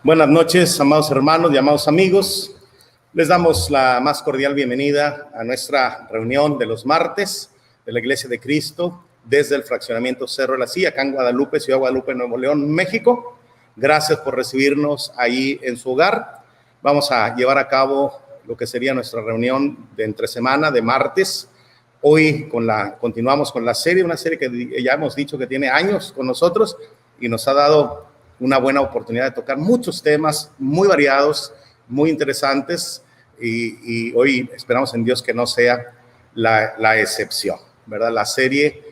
Buenas noches, amados hermanos y amados amigos. Les damos la más cordial bienvenida a nuestra reunión de los martes de la Iglesia de Cristo desde el fraccionamiento Cerro de la Silla, acá en Guadalupe, Ciudad Guadalupe, Nuevo León, México. Gracias por recibirnos ahí en su hogar. Vamos a llevar a cabo lo que sería nuestra reunión de entre semana, de martes. Hoy continuamos con la serie, una serie que ya hemos dicho que tiene años con nosotros y nos ha dado una buena oportunidad de tocar muchos temas muy variados, muy interesantes, y hoy esperamos en Dios que no sea la excepción, ¿verdad? La serie,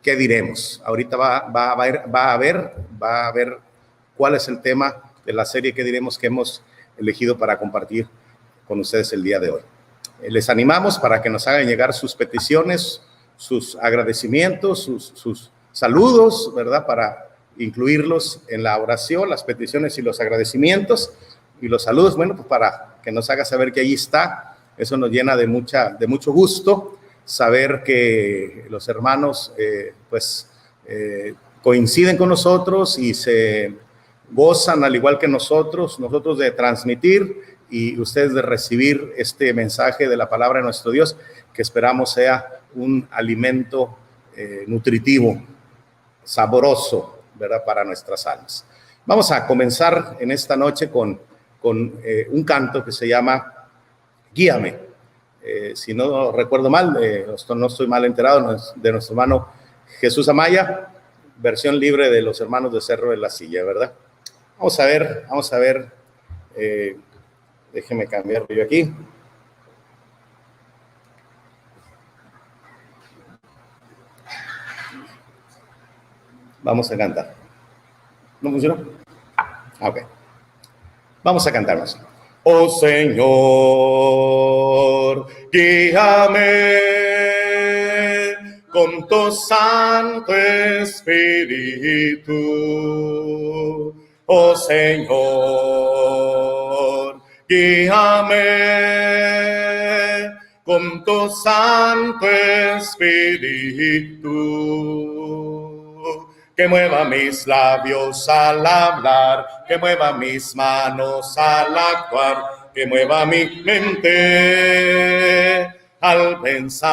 ¿qué diremos? Ahorita va a ver cuál es el tema de la serie ¿Qué diremos? Que hemos elegido para compartir con ustedes el día de hoy. Les animamos para que nos hagan llegar sus peticiones, sus agradecimientos, sus saludos, ¿verdad? Para incluirlos en la oración, las peticiones y los agradecimientos y los saludos, bueno, pues para que nos haga saber que ahí está. Eso nos llena de mucho gusto saber que los hermanos coinciden con nosotros y se gozan al igual que nosotros de transmitir y ustedes de recibir este mensaje de la palabra de nuestro Dios, que esperamos sea un alimento nutritivo, sabroso, ¿verdad? Para nuestras almas. Vamos a comenzar en esta noche con un canto que se llama Guíame. Si no recuerdo mal, no estoy mal enterado, de nuestro hermano Jesús Amaya, versión libre de los hermanos de Cerro de la Silla, ¿verdad? Vamos a ver, déjeme cambiarlo yo aquí. Vamos a cantar. ¿No funcionó? Ok. Vamos a cantarnos. Oh Señor, guíame con tu Santo Espíritu. Oh Señor, guíame con tu Santo Espíritu. Que mueva mis labios al hablar, que mueva mis manos al actuar, que mueva mi mente al pensar,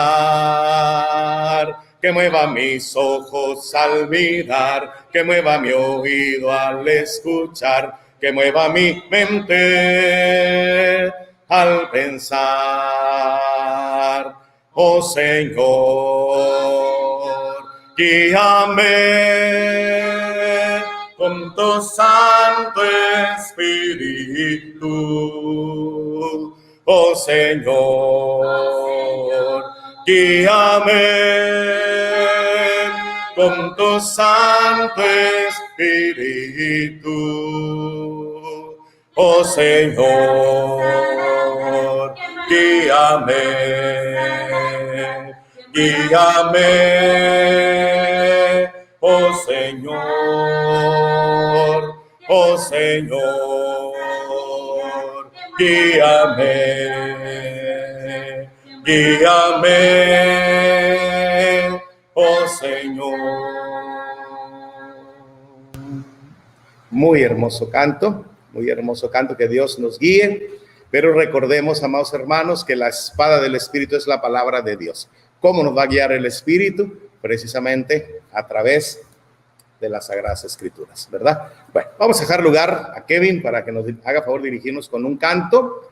que mueva mis ojos al mirar, que mueva mi oído al escuchar, que mueva mi mente al pensar. Oh Señor, guíame con tu Santo Espíritu. Oh Señor, guíame con tu Santo Espíritu. Oh Señor, guíame. Guíame, oh Señor, guíame, guíame, oh Señor. Muy hermoso canto, que Dios nos guíe, pero recordemos, amados hermanos, que la espada del Espíritu es la palabra de Dios. ¿Cómo nos va a guiar el Espíritu? Precisamente a través de las Sagradas Escrituras, ¿verdad? Bueno, vamos a dejar lugar a Kevin para que nos haga favor de dirigirnos con un canto.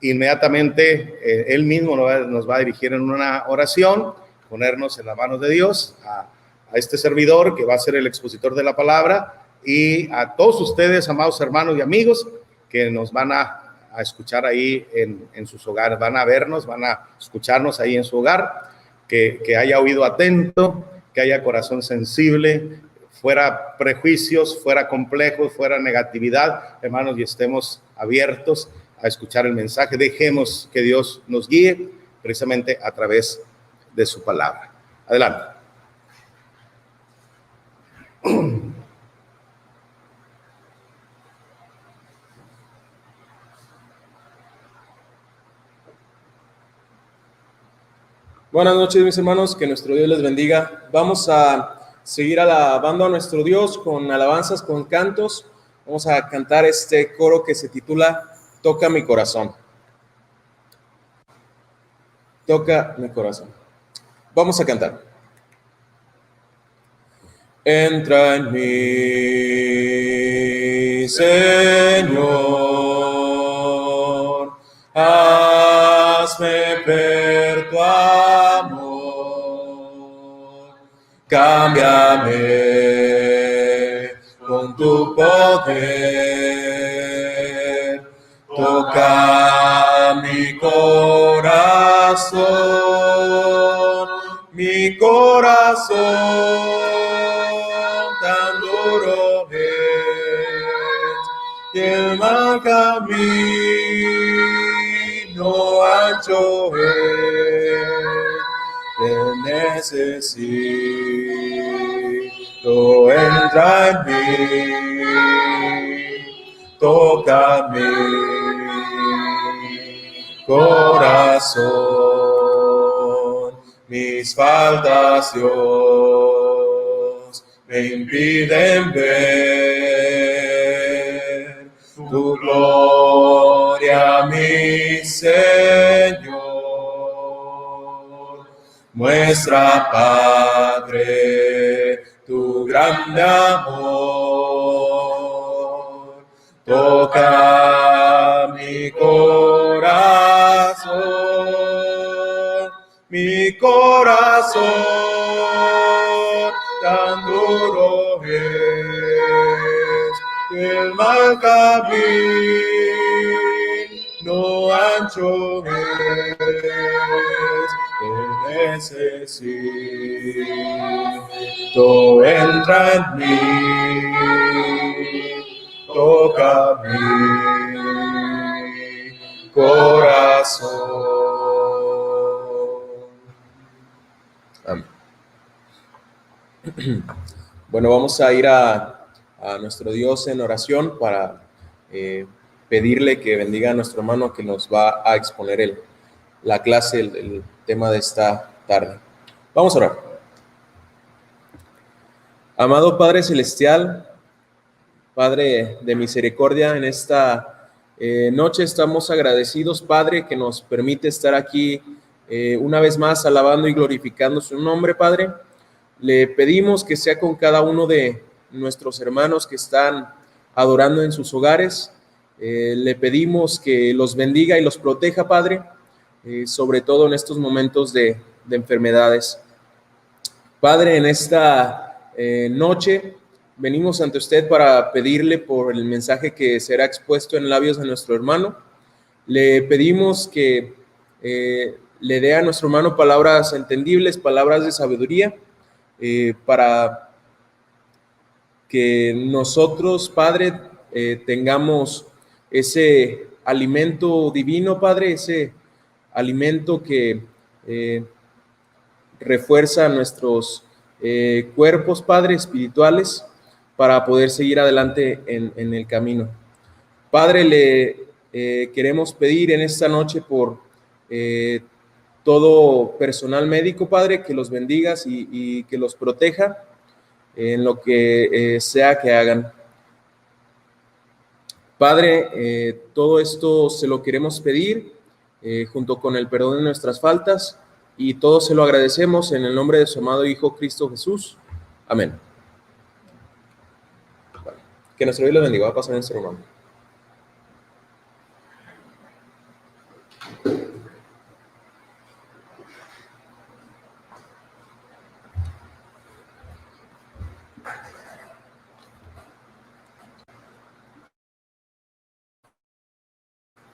Inmediatamente él mismo nos va a dirigir en una oración, ponernos en las manos de Dios, a este servidor que va a ser el expositor de la palabra, y a todos ustedes, amados hermanos y amigos, que nos van a escuchar ahí en sus hogares, van a vernos, van a escucharnos ahí en su hogar. Que haya oído atento, que haya corazón sensible, fuera prejuicios, fuera complejos, fuera negatividad, hermanos, y estemos abiertos a escuchar el mensaje. Dejemos que Dios nos guíe precisamente a través de su palabra. Adelante. Buenas noches, mis hermanos, que nuestro Dios les bendiga. Vamos a seguir alabando a nuestro Dios con alabanzas, con cantos. Vamos a cantar este coro que se titula Toca mi corazón. Toca mi corazón. Vamos a cantar. Entra en mí, Señor, hazme ver tu amor, cámbiame con tu poder, toca mi corazón tan duro es, y el mal camino ancho es, te necesito, entra en mí, toca mi corazón, mis faltas, Dios, me impiden ver tu gloria, mi Señor. Muestra, Padre, tu grande amor. Toca mi corazón tan duro es, el mal camino ancho es, te necesito, entra en mí, toca mi corazón. Amén. Bueno, vamos a ir a nuestro Dios en oración para pedirle que bendiga a nuestro hermano que nos va a exponer la clase, el tema de esta tarde. Vamos a orar. Amado Padre Celestial, Padre de misericordia, en esta noche estamos agradecidos, Padre, que nos permite estar aquí una vez más alabando y glorificando su nombre, Padre. Le pedimos que sea con cada uno de nuestros hermanos que están adorando en sus hogares. Le pedimos que los bendiga y los proteja, Padre, sobre todo en estos momentos de enfermedades. Padre, en esta noche venimos ante usted para pedirle por el mensaje que será expuesto en labios de nuestro hermano. Le pedimos que le dé a nuestro hermano palabras entendibles, palabras de sabiduría, para que nosotros, Padre, tengamos ese alimento divino, Padre, ese alimento que refuerza nuestros cuerpos, Padre, espirituales, para poder seguir adelante en el camino. Padre, le queremos pedir en esta noche por todo personal médico, Padre, que los bendigas y que los proteja en lo que sea que hagan. Padre, todo esto se lo queremos pedir junto con el perdón de nuestras faltas, y todo se lo agradecemos en el nombre de su amado Hijo Cristo Jesús. Amén. Bueno, que nuestro Dios lo bendiga. Va a pasar en este hermano.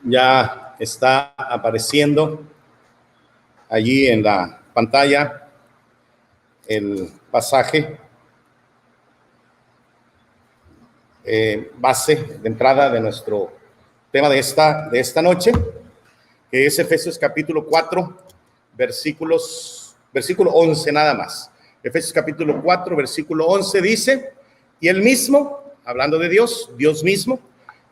Ya está apareciendo allí en la pantalla el pasaje base de entrada de nuestro tema de esta noche, que es Efesios capítulo 4, versículo 11 nada más. Efesios capítulo 4, versículo 11 dice: y él mismo, hablando de Dios, Dios mismo,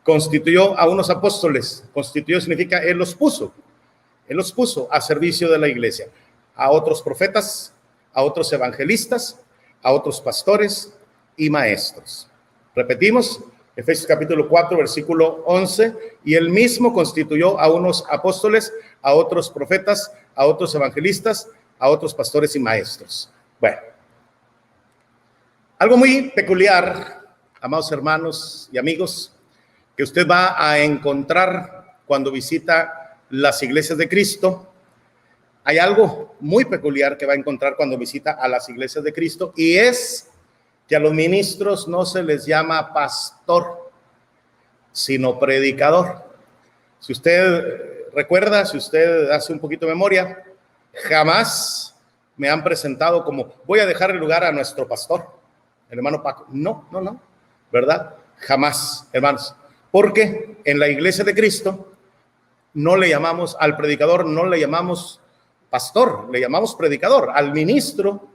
constituyó a unos apóstoles. Constituyó significa Él los puso a servicio de la iglesia, a otros profetas, a otros evangelistas, a otros pastores y maestros. Repetimos, Efesios capítulo 4, versículo 11, y él mismo constituyó a unos apóstoles, a otros profetas, a otros evangelistas, a otros pastores y maestros. Bueno, algo muy peculiar, amados hermanos y amigos, que usted va a encontrar cuando visita las iglesias de Cristo. Hay algo muy peculiar que va a encontrar cuando visita a las iglesias de Cristo, y es que a los ministros no se les llama pastor, sino predicador. Si usted recuerda, si usted hace un poquito de memoria, jamás me han presentado como, voy a dejar el lugar a nuestro pastor, el hermano Paco. No, ¿verdad? Jamás, hermanos. Porque en la iglesia de Cristo no le llamamos al predicador, no le llamamos pastor, le llamamos predicador. Al ministro,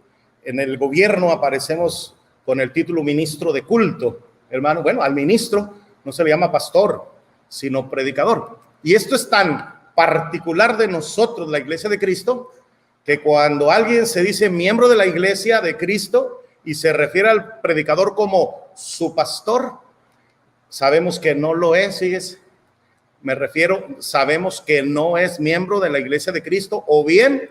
en el gobierno aparecemos con el título ministro de culto, hermano. Bueno, al ministro no se le llama pastor, sino predicador. Y esto es tan particular de nosotros, la iglesia de Cristo, que cuando alguien se dice miembro de la iglesia de Cristo y se refiere al predicador como su pastor, sabemos que no lo es, fíjese. Sabemos que no es miembro de la iglesia de Cristo, o bien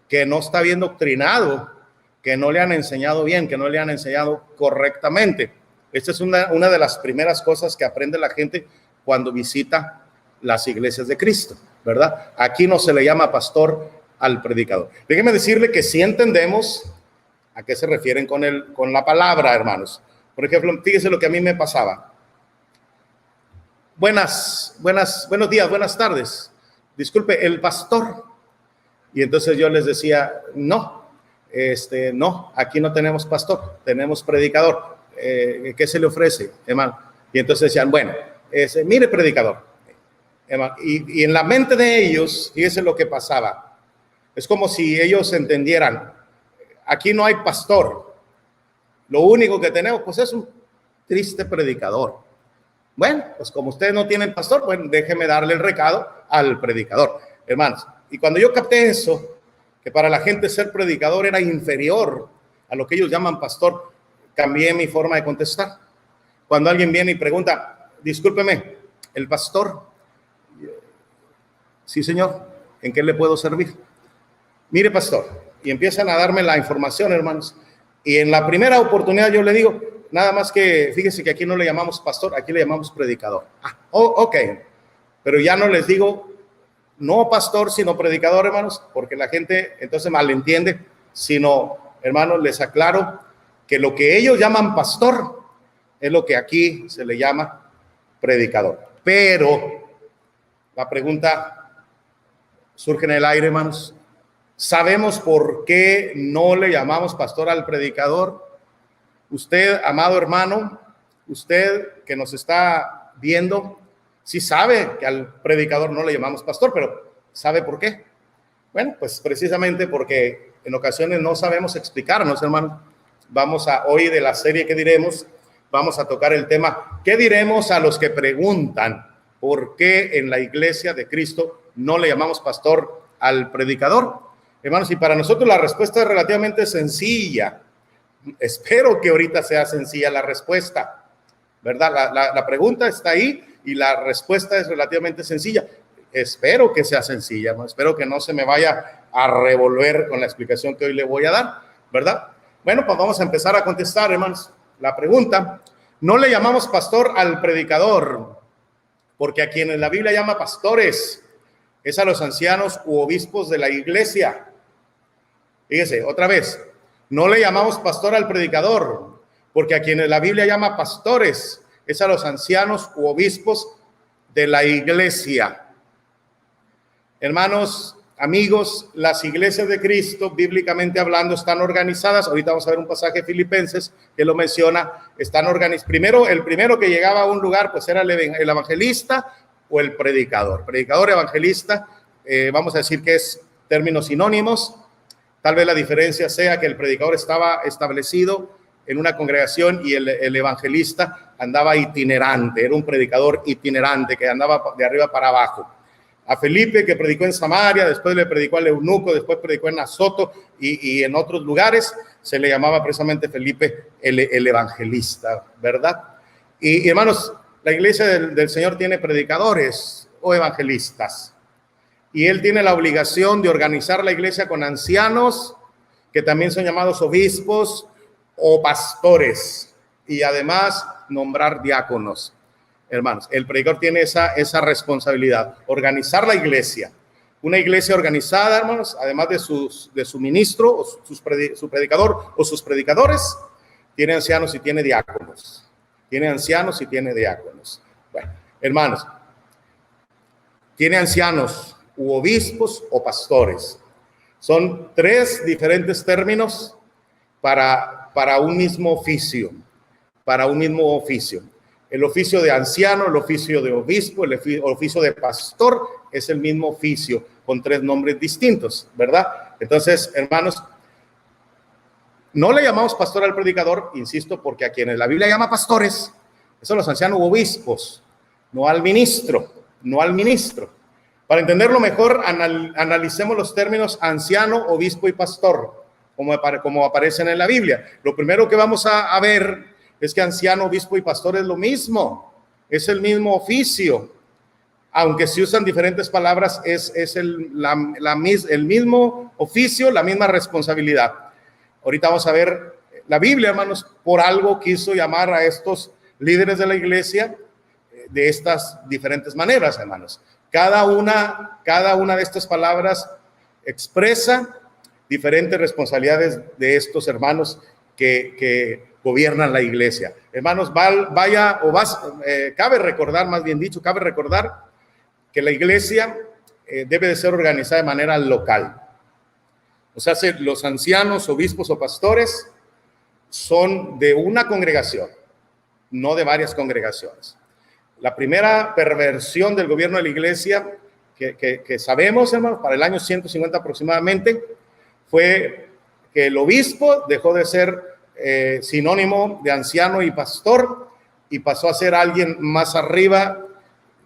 que no está bien doctrinado, que no le han enseñado bien, que no le han enseñado correctamente. Esta es una de las primeras cosas que aprende la gente cuando visita las iglesias de Cristo, ¿verdad? Aquí no se le llama pastor al predicador. Déjeme decirle que sí entendemos a qué se refieren con la palabra, hermanos. Por ejemplo, fíjese lo que a mí me pasaba. Buenos días, buenas tardes. Disculpe, el pastor. Y entonces yo les decía, no, aquí no tenemos pastor, tenemos predicador. ¿Qué se le ofrece, hermano? Y entonces decían, bueno, mire, predicador. Hermano, y en la mente de ellos, fíjese lo que pasaba. Es como si ellos entendieran, aquí no hay pastor. Lo único que tenemos, pues, es un triste predicador. Bueno, pues como ustedes no tienen pastor, bueno, déjeme darle el recado al predicador, hermanos. Y cuando yo capté eso, que para la gente ser predicador era inferior a lo que ellos llaman pastor, cambié mi forma de contestar. Cuando alguien viene y pregunta, discúlpeme, ¿el pastor? Sí, señor, ¿en qué le puedo servir? Mire, pastor, y empiezan a darme la información, hermanos. Y en la primera oportunidad yo le digo, nada más que, fíjese que aquí no le llamamos pastor, aquí le llamamos predicador. Ok, pero ya no les digo, no pastor, sino predicador, hermanos, porque la gente entonces malentiende, sino, hermanos, les aclaro que lo que ellos llaman pastor es lo que aquí se le llama predicador. Pero la pregunta surge en el aire, hermanos. ¿Sabemos por qué no le llamamos pastor al predicador? Usted, amado hermano, usted que nos está viendo, sí sabe que al predicador no le llamamos pastor, pero ¿sabe por qué? Bueno, pues precisamente porque en ocasiones no sabemos explicarnos, hermano. Hoy de la serie que diremos, vamos a tocar el tema, ¿qué diremos a los que preguntan por qué en la iglesia de Cristo no le llamamos pastor al predicador? Hermanos, y para nosotros la respuesta es relativamente sencilla. Espero que ahorita sea sencilla la respuesta, ¿verdad? La pregunta está ahí y la respuesta es relativamente sencilla. Espero que sea sencilla, ¿no? Espero que no se me vaya a revolver con la explicación que hoy le voy a dar, ¿verdad? Bueno, pues vamos a empezar a contestar, hermanos. La pregunta, no le llamamos pastor al predicador, porque a quienes la Biblia llama pastores es a los ancianos u obispos de la iglesia. Fíjese, otra vez, no le llamamos pastor al predicador, porque a quienes la Biblia llama pastores es a los ancianos u obispos de la iglesia. Hermanos, amigos, las iglesias de Cristo, bíblicamente hablando, están organizadas. Ahorita vamos a ver un pasaje de Filipenses que lo menciona. Están organizadas. El primero que llegaba a un lugar, pues era el evangelista o el predicador. Predicador, evangelista, vamos a decir que es términos sinónimos. Tal vez la diferencia sea que el predicador estaba establecido en una congregación y el evangelista andaba itinerante, era un predicador itinerante que andaba de arriba para abajo. A Felipe, que predicó en Samaria, después le predicó al eunuco, después predicó en Azoto y en otros lugares, se le llamaba precisamente Felipe el evangelista, ¿verdad? Y hermanos, la iglesia del Señor tiene predicadores o evangelistas. Y Él tiene la obligación de organizar la iglesia con ancianos, que también son llamados obispos o pastores. Y además nombrar diáconos. Hermanos, el predicador tiene esa responsabilidad, organizar la iglesia. Una iglesia organizada, hermanos, además de su ministro, o su predicador o sus predicadores, tiene ancianos y tiene diáconos. Tiene ancianos y tiene diáconos. Bueno, hermanos, tiene ancianos u obispos o pastores. Son tres diferentes términos para un mismo oficio. Para un mismo oficio. El oficio de anciano, el oficio de obispo, el oficio de pastor es el mismo oficio con tres nombres distintos, ¿verdad? Entonces, hermanos, no le llamamos pastor al predicador, insisto, porque a quienes la Biblia llama pastores, son los ancianos u obispos, no al ministro, no al ministro. Para entenderlo mejor, analicemos los términos anciano, obispo y pastor, como aparecen en la Biblia. Lo primero que vamos a ver es que anciano, obispo y pastor es lo mismo, es el mismo oficio. Aunque se usan diferentes palabras, es el mismo oficio, la misma responsabilidad. Ahorita vamos a ver la Biblia, hermanos, por algo quiso llamar a estos líderes de la iglesia de estas diferentes maneras, hermanos. Cada una de estas palabras expresa diferentes responsabilidades de estos hermanos que gobiernan la iglesia. Hermanos, cabe recordar que la iglesia debe de ser organizada de manera local. O sea, los ancianos, obispos o pastores son de una congregación, no de varias congregaciones. La primera perversión del gobierno de la iglesia que sabemos, hermanos, para el año 150 aproximadamente, fue que el obispo dejó de ser sinónimo de anciano y pastor y pasó a ser alguien más arriba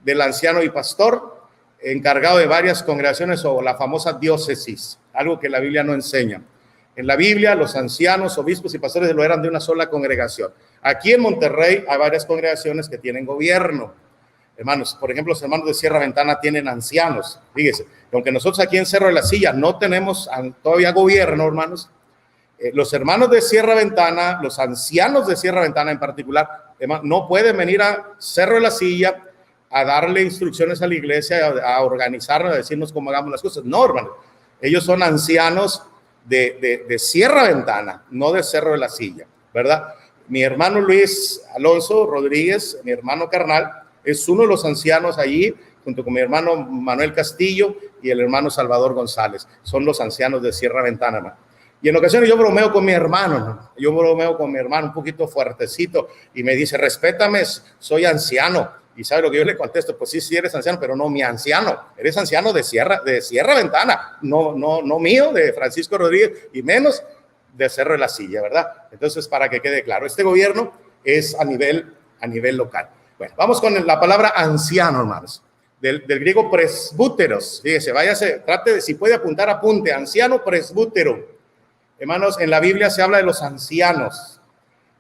del anciano y pastor, encargado de varias congregaciones o la famosa diócesis, algo que la Biblia no enseña. En la Biblia, los ancianos, obispos y pastores lo eran de una sola congregación. Aquí en Monterrey hay varias congregaciones que tienen gobierno. Hermanos, por ejemplo, los hermanos de Sierra Ventana tienen ancianos. Fíjese, aunque nosotros aquí en Cerro de la Silla no tenemos todavía gobierno, hermanos, los hermanos de Sierra Ventana, los ancianos de Sierra Ventana en particular, hermanos, no pueden venir a Cerro de la Silla a darle instrucciones a la iglesia, a organizarnos, a decirnos cómo hagamos las cosas. No, hermanos, ellos son ancianos de Sierra Ventana, no de Cerro de la Silla, ¿verdad? Mi hermano Luis Alonso Rodríguez, mi hermano carnal, es uno de los ancianos allí, junto con mi hermano Manuel Castillo y el hermano Salvador González. Son los ancianos de Sierra Ventana, hermano. Y en ocasiones yo bromeo con mi hermano, ¿no? Yo bromeo con mi hermano un poquito fuertecito y me dice, respétame, soy anciano. Y ¿sabe lo que yo le contesto? Pues sí eres anciano, pero no mi anciano. Eres anciano de Sierra Ventana, no mío, de Francisco Rodríguez, y menos de Cerro de la Silla, ¿verdad? Entonces, para que quede claro, este gobierno es a nivel local. Bueno, vamos con la palabra anciano, hermanos. Del griego presbúteros. Fíjese, váyase, trate de, si puede apuntar, apunte. Anciano, presbútero. Hermanos, en la Biblia se habla de los ancianos,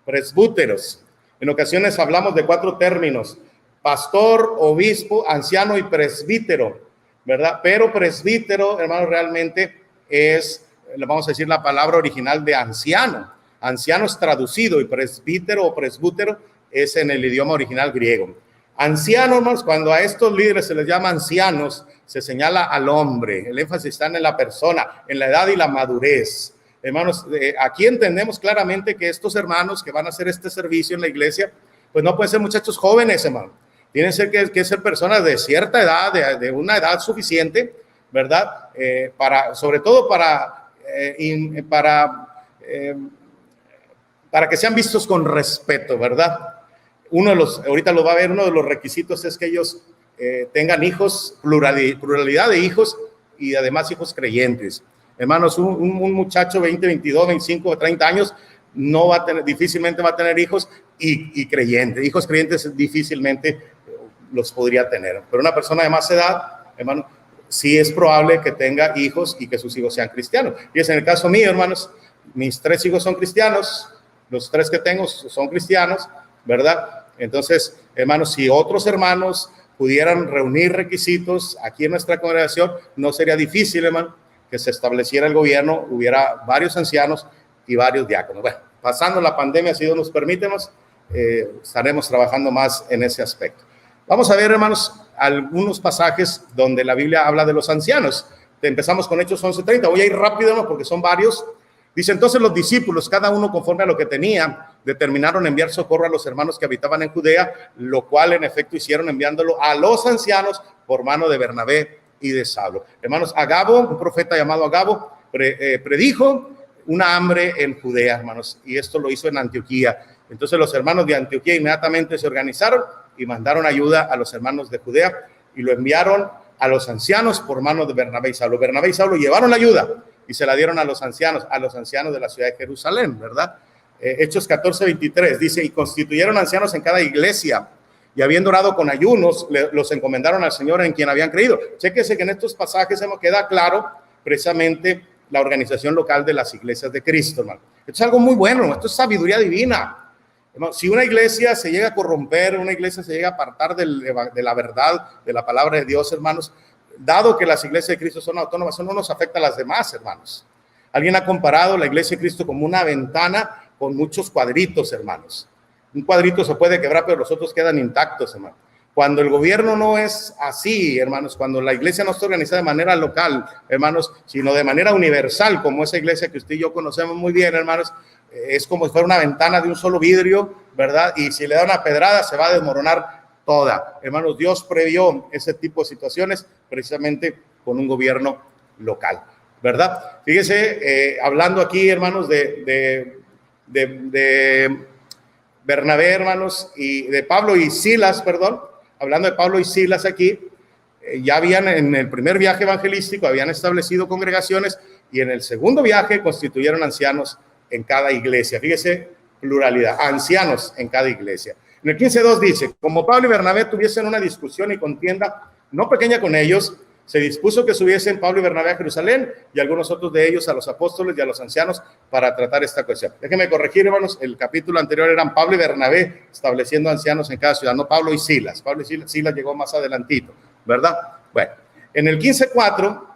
presbúteros. En ocasiones hablamos de 4 términos: pastor, obispo, anciano y presbítero, ¿verdad? Pero presbítero, hermanos, realmente es, le vamos a decir la palabra original de anciano. Anciano es traducido y presbítero o presbútero es en el idioma original griego. Anciano, hermanos, cuando a estos líderes se les llama ancianos, se señala al hombre. El énfasis está en la persona, en la edad y la madurez. Hermanos, aquí entendemos claramente que estos hermanos que van a hacer este servicio en la iglesia, pues no pueden ser muchachos jóvenes, hermano. Tienen que ser personas de cierta edad, de una edad suficiente, ¿verdad? Sobre todo para que sean vistos con respeto, ¿verdad? Ahorita lo va a ver, uno de los requisitos es que ellos tengan hijos, pluralidad de hijos y además hijos creyentes. Hermanos, un muchacho 20, 22, 25, 30 años difícilmente va a tener hijos y creyentes. Hijos creyentes difícilmente los podría tener. Pero una persona de más edad, hermano, sí es probable que tenga hijos y que sus hijos sean cristianos. Y es en el caso mío, hermanos, mis 3 hijos son cristianos, los 3 que tengo son cristianos, ¿verdad? Entonces, hermanos, si otros hermanos pudieran reunir requisitos aquí en nuestra congregación, no sería difícil, hermano, que se estableciera el gobierno, hubiera varios ancianos y varios diáconos. Bueno, pasando la pandemia, si Dios nos permite, estaremos trabajando más en ese aspecto. Vamos a ver, hermanos, algunos pasajes donde la Biblia habla de los ancianos. Empezamos con Hechos 11:30. Voy a ir rápido, ¿no? Porque son varios. Dice, entonces los discípulos, cada uno conforme a lo que tenía, determinaron enviar socorro a los hermanos que habitaban en Judea, lo cual en efecto hicieron enviándolo a los ancianos por mano de Bernabé y de Saulo. Hermanos, Agabo, un profeta llamado Agabo, predijo una hambre en Judea, hermanos, y esto lo hizo en Antioquía. Entonces los hermanos de Antioquía inmediatamente se organizaron y mandaron ayuda a los hermanos de Judea y lo enviaron a los ancianos por mano de Bernabé y Saulo. Bernabé y Saulo llevaron la ayuda y se la dieron a los ancianos de la ciudad de Jerusalén, ¿verdad? Hechos 14:23 dice, y constituyeron ancianos en cada iglesia, y habiendo orado con ayunos, los encomendaron al Señor en quien habían creído. Chéquese que en estos pasajes nos queda claro precisamente la organización local de las iglesias de Cristo, hermano. Esto es algo muy bueno, hermano. Esto es sabiduría divina. Hermano, si una iglesia se llega a corromper, una iglesia se llega a apartar de la verdad, de la palabra de Dios, hermanos, dado que las iglesias de Cristo son autónomas, eso no nos afecta a las demás, hermanos. Alguien ha comparado la iglesia de Cristo como una ventana con muchos cuadritos, hermanos. Un cuadrito se puede quebrar, pero los otros quedan intactos, hermano. Cuando el gobierno no es así, hermanos, cuando la iglesia no está organizada de manera local, hermanos, sino de manera universal, como esa iglesia que usted y yo conocemos muy bien, hermanos, es como si fuera una ventana de un solo vidrio, ¿verdad? Y si le da una pedrada, se va a desmoronar toda. Hermanos, Dios previó ese tipo de situaciones precisamente con un gobierno local, ¿verdad? Fíjese, hablando aquí, hermanos, de Bernabé, hermanos, y de Pablo y Silas, perdón, hablando de Pablo y Silas aquí, ya habían en el primer viaje evangelístico, habían establecido congregaciones y en el segundo viaje constituyeron ancianos en cada iglesia. Fíjese, pluralidad, ancianos en cada iglesia. En el 15:2 dice, como Pablo y Bernabé tuviesen una discusión y contienda no pequeña con ellos, se dispuso que subiesen Pablo y Bernabé a Jerusalén y algunos otros de ellos a los apóstoles y a los ancianos para tratar esta cuestión. Déjenme corregir, hermanos, el capítulo anterior eran Pablo y Bernabé estableciendo ancianos en cada ciudad, no Pablo y Silas. Pablo y Silas llegó más adelantito, ¿verdad? Bueno, en el 15:4,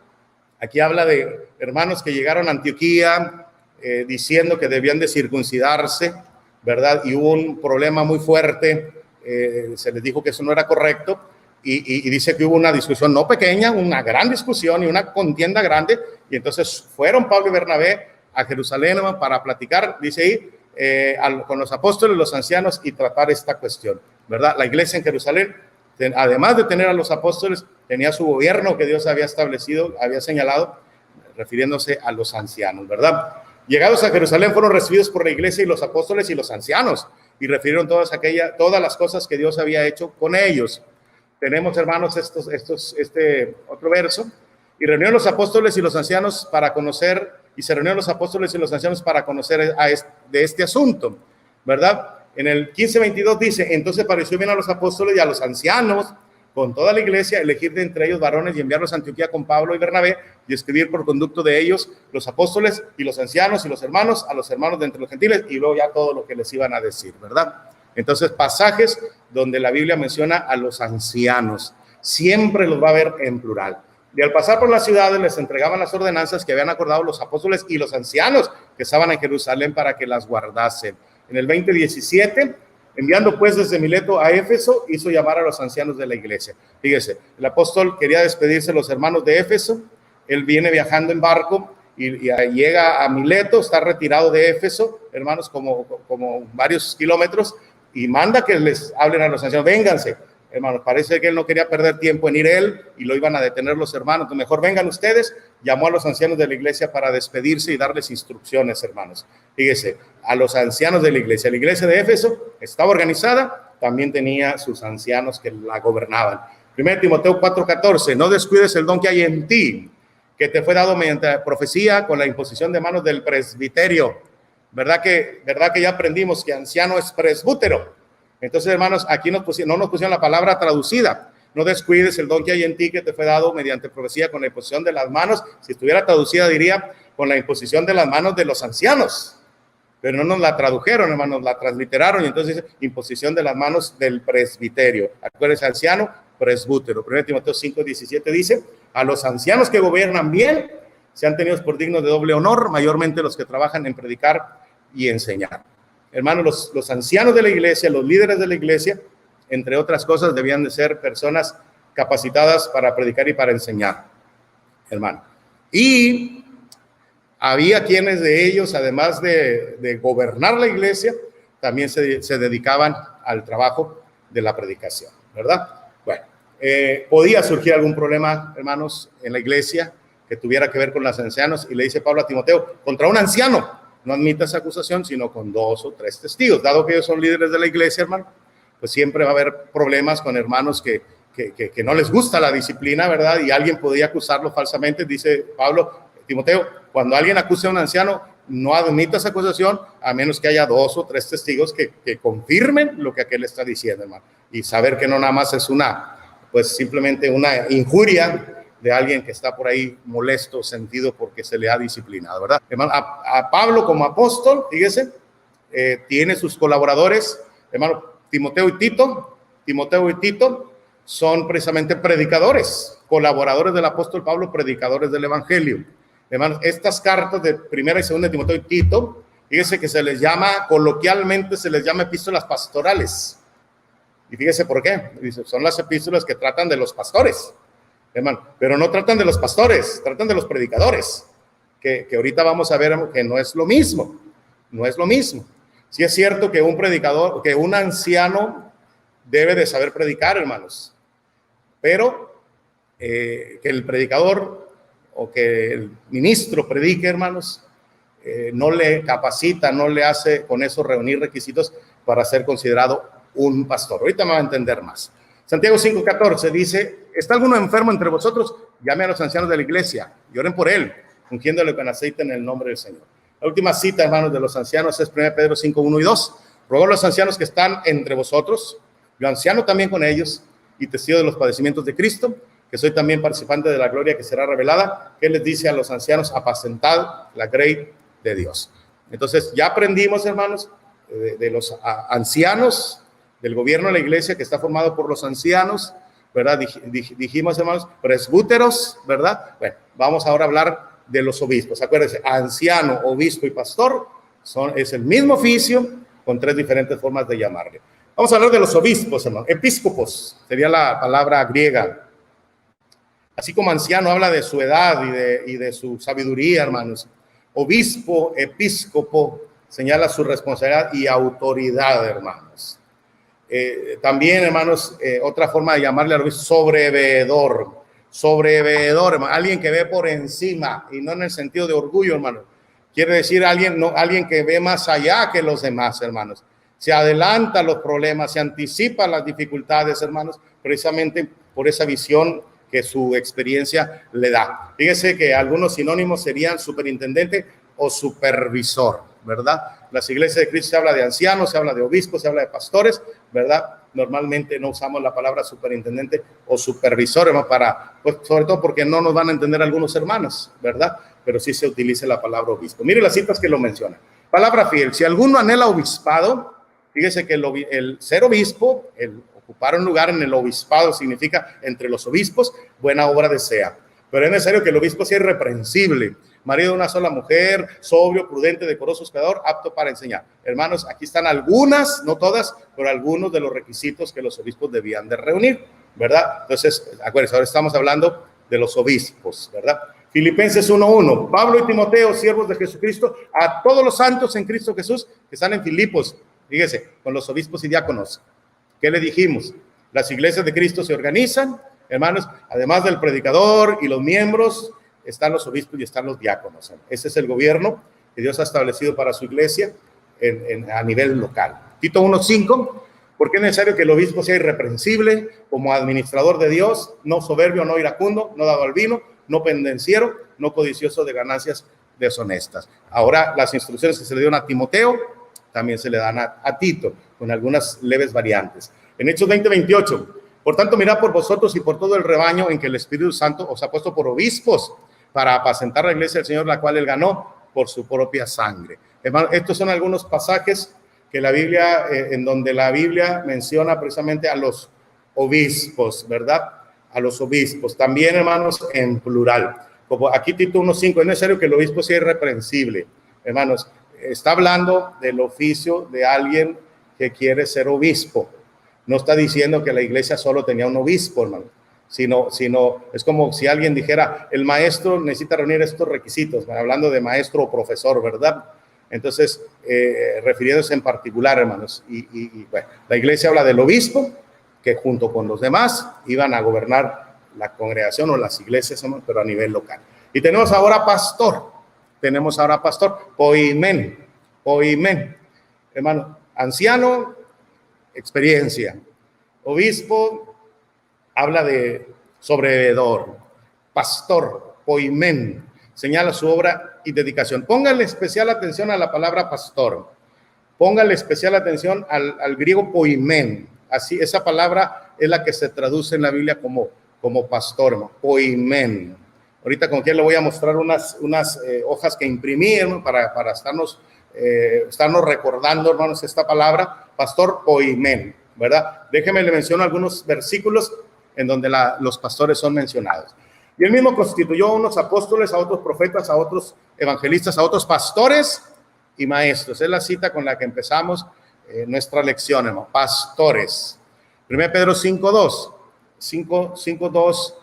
aquí habla de hermanos que llegaron a Antioquía diciendo que debían de circuncidarse, ¿verdad? Y hubo un problema muy fuerte, se les dijo que eso no era correcto. Y dice que hubo una discusión no pequeña, una gran discusión y una contienda grande, y entonces fueron Pablo y Bernabé a Jerusalén para platicar, dice ahí, con los apóstoles, los ancianos y tratar esta cuestión, ¿verdad? La iglesia en Jerusalén, además de tener a los apóstoles, tenía su gobierno que Dios había establecido, había señalado, refiriéndose a los ancianos, ¿verdad? Llegados a Jerusalén fueron recibidos por la iglesia y los apóstoles y los ancianos, y refirieron todas las cosas que Dios había hecho con ellos. Tenemos, hermanos, este otro verso. Y reunieron los apóstoles y los ancianos para conocer, de este asunto, ¿verdad? En el 15:22 dice, entonces pareció bien a los apóstoles y a los ancianos, con toda la iglesia, elegir de entre ellos varones y enviarlos a Antioquía con Pablo y Bernabé y escribir por conducto de ellos los apóstoles y los ancianos y los hermanos, a los hermanos de entre los gentiles, y luego ya todo lo que les iban a decir, ¿verdad? Entonces, pasajes donde la Biblia menciona a los ancianos, siempre los va a ver en plural. Y al pasar por las ciudades les entregaban las ordenanzas que habían acordado los apóstoles y los ancianos que estaban en Jerusalén para que las guardasen. En el 20:17, enviando pues desde Mileto a Éfeso, hizo llamar a los ancianos de la iglesia. Fíjese, el apóstol quería despedirse de los hermanos de Éfeso, él viene viajando en barco y llega a Mileto, está retirado de Éfeso, hermanos, como varios kilómetros, y manda que les hablen a los ancianos, vénganse, hermanos. Parece que él no quería perder tiempo en ir él y lo iban a detener los hermanos. Entonces, mejor vengan ustedes. Llamó a los ancianos de la iglesia para despedirse y darles instrucciones, hermanos. Fíjese, a los ancianos de la iglesia de Éfeso estaba organizada, también tenía sus ancianos que la gobernaban. 1 Timoteo 4:14, no descuides el don que hay en ti, que te fue dado mediante profecía con la imposición de manos del presbiterio. ¿Verdad que ya aprendimos que anciano es presbútero? Entonces, hermanos, aquí no nos pusieron la palabra traducida. No descuides el don que hay en ti, que te fue dado mediante profecía con la imposición de las manos. Si estuviera traducida, diría con la imposición de las manos de los ancianos. pero no nos la tradujeron, hermanos, la transliteraron, y entonces dice imposición de las manos del presbiterio. Acuérdense, anciano, presbútero. 1 Timoteo 5:17 dice, a los ancianos que gobiernan bien, sean tenidos por dignos de doble honor, mayormente los que trabajan en predicar y enseñar. Hermanos, los ancianos de la iglesia, los líderes de la iglesia, entre otras cosas, debían de ser personas capacitadas para predicar y para enseñar, hermano. Y había quienes de ellos, además de gobernar la iglesia, también se dedicaban al trabajo de la predicación, ¿verdad? Bueno, podía surgir algún problema, hermanos, en la iglesia que tuviera que ver con los ancianos, y le dice Pablo a Timoteo, contra un anciano, no admitas acusación, sino con 2 o 3 testigos. Dado que ellos son líderes de la iglesia, hermano, pues siempre va a haber problemas con hermanos que no les gusta la disciplina, ¿verdad? Y alguien podría acusarlo falsamente. Dice Pablo, Timoteo, cuando alguien acuse a un anciano, no admitas acusación a menos que haya 2 o 3 testigos que confirmen lo que aquel está diciendo, hermano. Y saber que no nada más es pues simplemente una injuria de alguien que está por ahí molesto, sentido porque se le ha disciplinado, ¿verdad? Hermano, a Pablo como apóstol, fíjese, tiene sus colaboradores, hermano, Timoteo y Tito son precisamente predicadores, colaboradores del apóstol Pablo, predicadores del evangelio. Hermanos, estas cartas de 1 y 2 de Timoteo y Tito, fíjese que se les llama, coloquialmente se les llama epístolas pastorales. Y fíjese por qué. Dice, son las epístolas que tratan de los pastores, hermano, pero no tratan de los pastores, tratan de los predicadores, que ahorita vamos a ver que no es lo mismo, no es lo mismo. Sí es cierto que un predicador, que un anciano debe de saber predicar, hermanos, pero que el predicador o que el ministro predique, hermanos, no le capacita, no le hace con eso reunir requisitos para ser considerado un pastor. Ahorita me va a entender más. Santiago 5:14 dice, ¿está alguno enfermo entre vosotros? Llame a los ancianos de la iglesia y oren por él, ungiéndole con aceite en el nombre del Señor. La última cita, hermanos, de los ancianos es 1 Pedro 5:1 y 2. Ruego a los ancianos que están entre vosotros, yo anciano también con ellos, y testigo de los padecimientos de Cristo, que soy también participante de la gloria que será revelada, que les dice a los ancianos, apacentad la grey de Dios. Entonces, ya aprendimos, hermanos, de los ancianos, del gobierno de la iglesia que está formado por los ancianos, ¿verdad? Dijimos, hermanos, presbúteros, ¿verdad? Bueno, vamos ahora a hablar de los obispos. Acuérdense, anciano, obispo y pastor es el mismo oficio con 3 diferentes formas de llamarle. Vamos a hablar de los obispos, hermano. Episcopos sería la palabra griega. Así como anciano habla de su edad y de su sabiduría, hermanos. Obispo, episcopo, señala su responsabilidad y autoridad, hermanos. También, hermanos, otra forma de llamarle al obispo, sobreveedor, hermano. Alguien que ve por encima y no en el sentido de orgullo, hermano. Quiere decir alguien que ve más allá que los demás, hermanos. Se adelanta a los problemas, se anticipa las dificultades, hermanos, precisamente por esa visión que su experiencia le da. Fíjese que algunos sinónimos serían superintendente o supervisor, ¿verdad? Las iglesias de Cristo se habla de ancianos, se habla de obispos, se habla de pastores, ¿verdad? Normalmente no usamos la palabra superintendente o supervisor, hermano, pues, sobre todo porque no nos van a entender algunos hermanos, ¿verdad? Pero sí se utiliza la palabra obispo. Mire las citas que lo mencionan. Palabra fiel. Si alguno anhela obispado, fíjese que el ser obispo, el ocupar un lugar en el obispado significa entre los obispos, buena obra desea. Pero es necesario que el obispo sea irreprensible, marido de una sola mujer, sobrio, prudente, decoroso, hospedador, apto para enseñar. Hermanos, aquí están algunas, no todas, pero algunos de los requisitos que los obispos debían de reunir, ¿verdad? Entonces, acuérdense, ahora estamos hablando de los obispos, ¿verdad? Filipenses 1:1, Pablo y Timoteo, siervos de Jesucristo, a todos los santos en Cristo Jesús que están en Filipos, fíjese, con los obispos y diáconos. ¿Qué le dijimos? Las iglesias de Cristo se organizan, hermanos, además del predicador y los miembros, están los obispos y están los diáconos. Ese es el gobierno que Dios ha establecido para su iglesia a nivel local. Tito 1:5, porque es necesario que el obispo sea irreprensible como administrador de Dios, no soberbio, no iracundo, no dado al vino, no pendenciero, no codicioso de ganancias deshonestas. Ahora, las instrucciones que se le dieron a Timoteo también se le dan a Tito, con algunas leves variantes. En Hechos 20:28, por tanto, mirad por vosotros y por todo el rebaño en que el Espíritu Santo os ha puesto por obispos para apacentar la iglesia del Señor, la cual él ganó por su propia sangre. Hermano, estos son algunos pasajes que la Biblia, en donde la Biblia menciona precisamente a los obispos, ¿verdad? A los obispos. También, hermanos, en plural. Como aquí Tito 1:5, es necesario que el obispo sea irreprensible. Hermanos, está hablando del oficio de alguien que quiere ser obispo. No está diciendo que la iglesia solo tenía un obispo, hermano. Sino es como si alguien dijera, el maestro necesita reunir estos requisitos, hablando de maestro o profesor, ¿verdad? Entonces, refiriéndose en particular, hermanos, y bueno, la iglesia habla del obispo, que junto con los demás iban a gobernar la congregación o las iglesias, hermanos, pero a nivel local. Y tenemos ahora pastor, poimen, hermano, anciano, experiencia, obispo, habla de sobrevedor, pastor, poimen, señala su obra y dedicación. Póngale especial atención a la palabra pastor. Póngale especial atención al griego poimen. Así, esa palabra es la que se traduce en la Biblia como pastor, ¿no? Poimen. Ahorita con quien le voy a mostrar unas hojas que imprimí, ¿no? para estarnos recordando, hermanos, esta palabra, pastor poimen, ¿verdad? Déjeme le menciono algunos versículos en donde los pastores son mencionados. Y él mismo constituyó a unos apóstoles, a otros profetas, a otros evangelistas, a otros pastores y maestros. Es la cita con la que empezamos nuestra lección, hermano. Pastores. 1 Pedro 5:2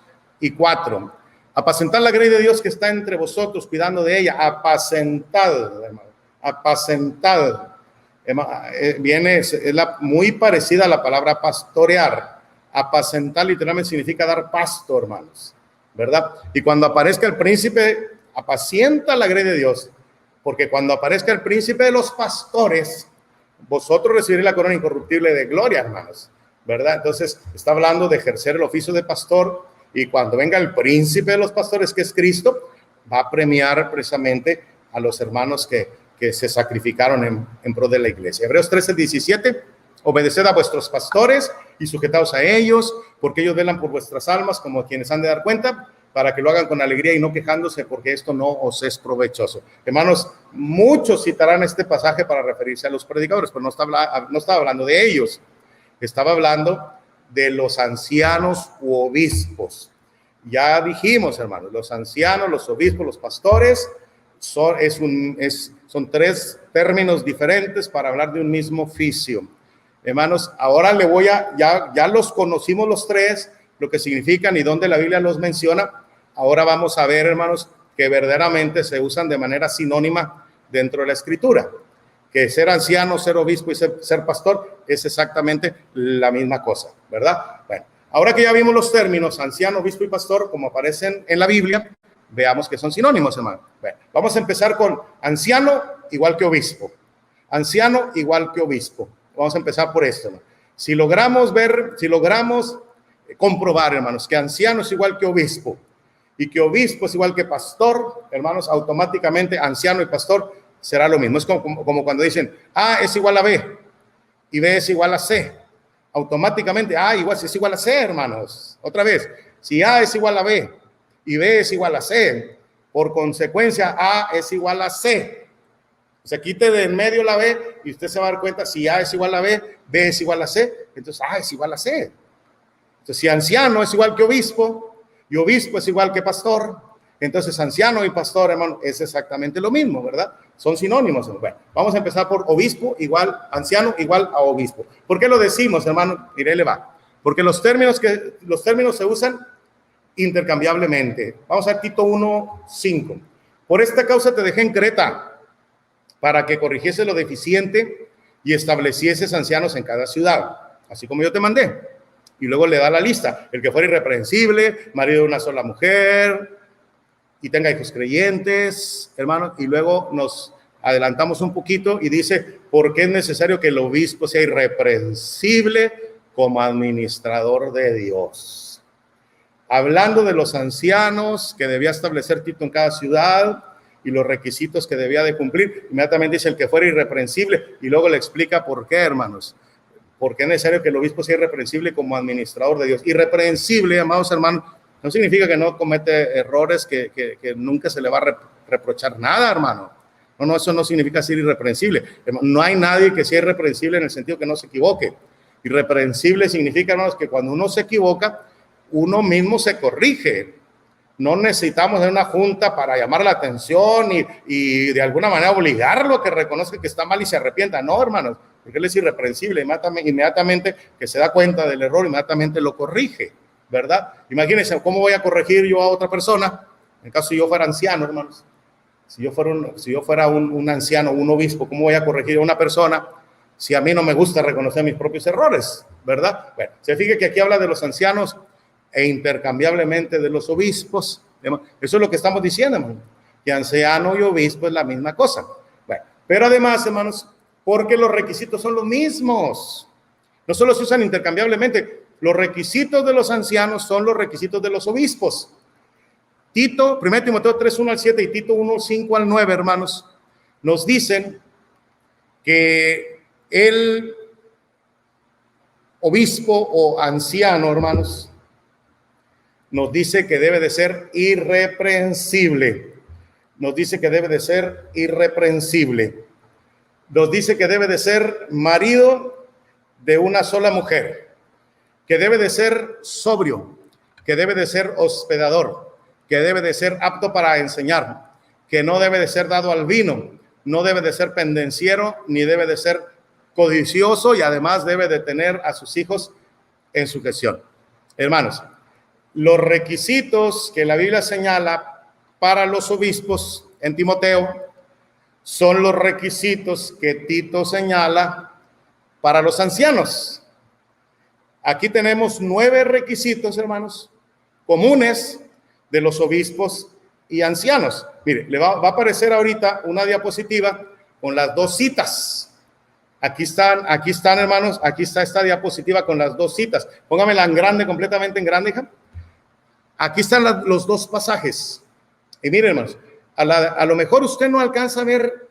y 4. Apacentad la grey de Dios que está entre vosotros, cuidando de ella. Apacentad, hermano. Apacentad. Es muy parecida a la palabra pastorear. Apacentar literalmente significa dar pasto, hermanos, ¿verdad? Y cuando aparezca el príncipe, apacienta la grey de Dios, porque cuando aparezca el príncipe de los pastores, vosotros recibiréis la corona incorruptible de gloria, hermanos, ¿verdad? Entonces, está hablando de ejercer el oficio de pastor, y cuando venga el príncipe de los pastores, que es Cristo, va a premiar precisamente a los hermanos que se sacrificaron en pro de la iglesia. Hebreos 13:17, obedeced a vuestros pastores y sujetaos a ellos, porque ellos velan por vuestras almas como quienes han de dar cuenta, para que lo hagan con alegría y no quejándose, porque esto no os es provechoso. Hermanos, muchos citarán este pasaje para referirse a los predicadores, pero no estaba hablando de ellos, estaba hablando de los ancianos u obispos. Ya dijimos, hermanos, los ancianos, los obispos, los pastores, son tres términos diferentes para hablar de un mismo oficio. Hermanos, ahora ya los conocimos los tres, lo que significan y dónde la Biblia los menciona. Ahora vamos a ver, hermanos, que verdaderamente se usan de manera sinónima dentro de la Escritura. Que ser anciano, ser obispo y ser pastor es exactamente la misma cosa, ¿verdad? Bueno, ahora que ya vimos los términos anciano, obispo y pastor, como aparecen en la Biblia, veamos que son sinónimos, hermano. Bueno, vamos a empezar con anciano igual que obispo. Anciano igual que obispo. Vamos a empezar por esto, ¿no? Si logramos comprobar, hermanos, que anciano es igual que obispo y que obispo es igual que pastor, hermanos, automáticamente anciano y pastor será lo mismo. Es como cuando dicen A es igual a B y B es igual a C. Automáticamente A es igual a C, hermanos. Otra vez, si A es igual a B y B es igual a C, por consecuencia A es igual a C. Se quite de en medio la B y usted se va a dar cuenta, si A es igual a B, B es igual a C, entonces A es igual a C. Entonces, si anciano es igual que obispo y obispo es igual que pastor, entonces anciano y pastor, hermano, es exactamente lo mismo, ¿verdad? Son sinónimos. Bueno, vamos a empezar por obispo igual, anciano igual a obispo. ¿Por qué lo decimos, hermano? Mire, le va. Porque los términos se usan intercambiablemente. Vamos a Tito 1:5. Por esta causa te dejé en Creta, para que corrigiese lo deficiente y establecieses ancianos en cada ciudad, así como yo te mandé. Y luego le da la lista: el que fuera irreprensible, marido de una sola mujer, y tenga hijos creyentes, hermanos. Y luego nos adelantamos un poquito y dice, porque es necesario que el obispo sea irreprensible como administrador de Dios. Hablando de los ancianos que debía establecer Tito en cada ciudad, y los requisitos que debía de cumplir, inmediatamente dice el que fuera irreprensible, y luego le explica por qué, hermanos, porque es necesario que el obispo sea irreprensible como administrador de Dios. Irreprensible, amados hermanos, no significa que no comete errores, que nunca se le va a reprochar nada, hermano. No, eso no significa ser irreprensible. No hay nadie que sea irreprensible en el sentido que no se equivoque. Irreprensible significa, hermanos, que cuando uno se equivoca, uno mismo se corrige. No necesitamos de una junta para llamar la atención y de alguna manera obligarlo a que reconozca que está mal y se arrepienta. No, hermanos, porque él es irreprensible. Inmediatamente que se da cuenta del error, inmediatamente lo corrige, ¿verdad? Imagínense, ¿cómo voy a corregir yo a otra persona? En caso yo fuera anciano, hermanos. Si yo fuera un anciano, un obispo, ¿cómo voy a corregir a una persona si a mí no me gusta reconocer mis propios errores, ¿verdad? Bueno, se fija que aquí habla de los ancianos e intercambiablemente de los obispos. Eso es lo que estamos diciendo, hermano, que anciano y obispo es la misma cosa. Bueno, pero además, hermanos, porque los requisitos son los mismos. No solo se usan intercambiablemente, los requisitos de los ancianos son los requisitos de los obispos. Tito, 1 Timoteo 3, 1 al 7 y Tito 1, 5 al 9, hermanos, nos dicen que el obispo o anciano, hermanos, nos dice que debe de ser irreprensible. Nos dice que debe de ser irreprensible. Nos dice que debe de ser marido de una sola mujer, que debe de ser sobrio, que debe de ser hospedador, que debe de ser apto para enseñar, que no debe de ser dado al vino, no debe de ser pendenciero, ni debe de ser codicioso, y además debe de tener a sus hijos en sujeción. Hermanos, los requisitos que la Biblia señala para los obispos en Timoteo son los requisitos que Tito señala para los ancianos. Aquí tenemos 9 requisitos, hermanos, comunes de los obispos y ancianos. Mire, le va a aparecer ahorita una diapositiva con las 2 citas. Aquí están, hermanos, aquí está esta diapositiva con las 2 citas. Póngamela en grande, completamente en grande, hija. Aquí están los 2 pasajes. Y miren, hermanos, a lo mejor usted no alcanza a ver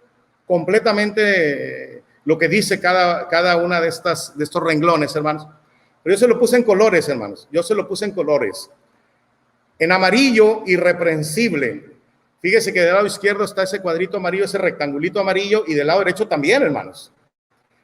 completamente lo que dice cada una de estos renglones, hermanos. Pero yo se lo puse en colores, hermanos. Yo se lo puse en colores. En amarillo, irreprensible. Fíjese que del lado izquierdo está ese cuadrito amarillo, ese rectangulito amarillo, y del lado derecho también, hermanos.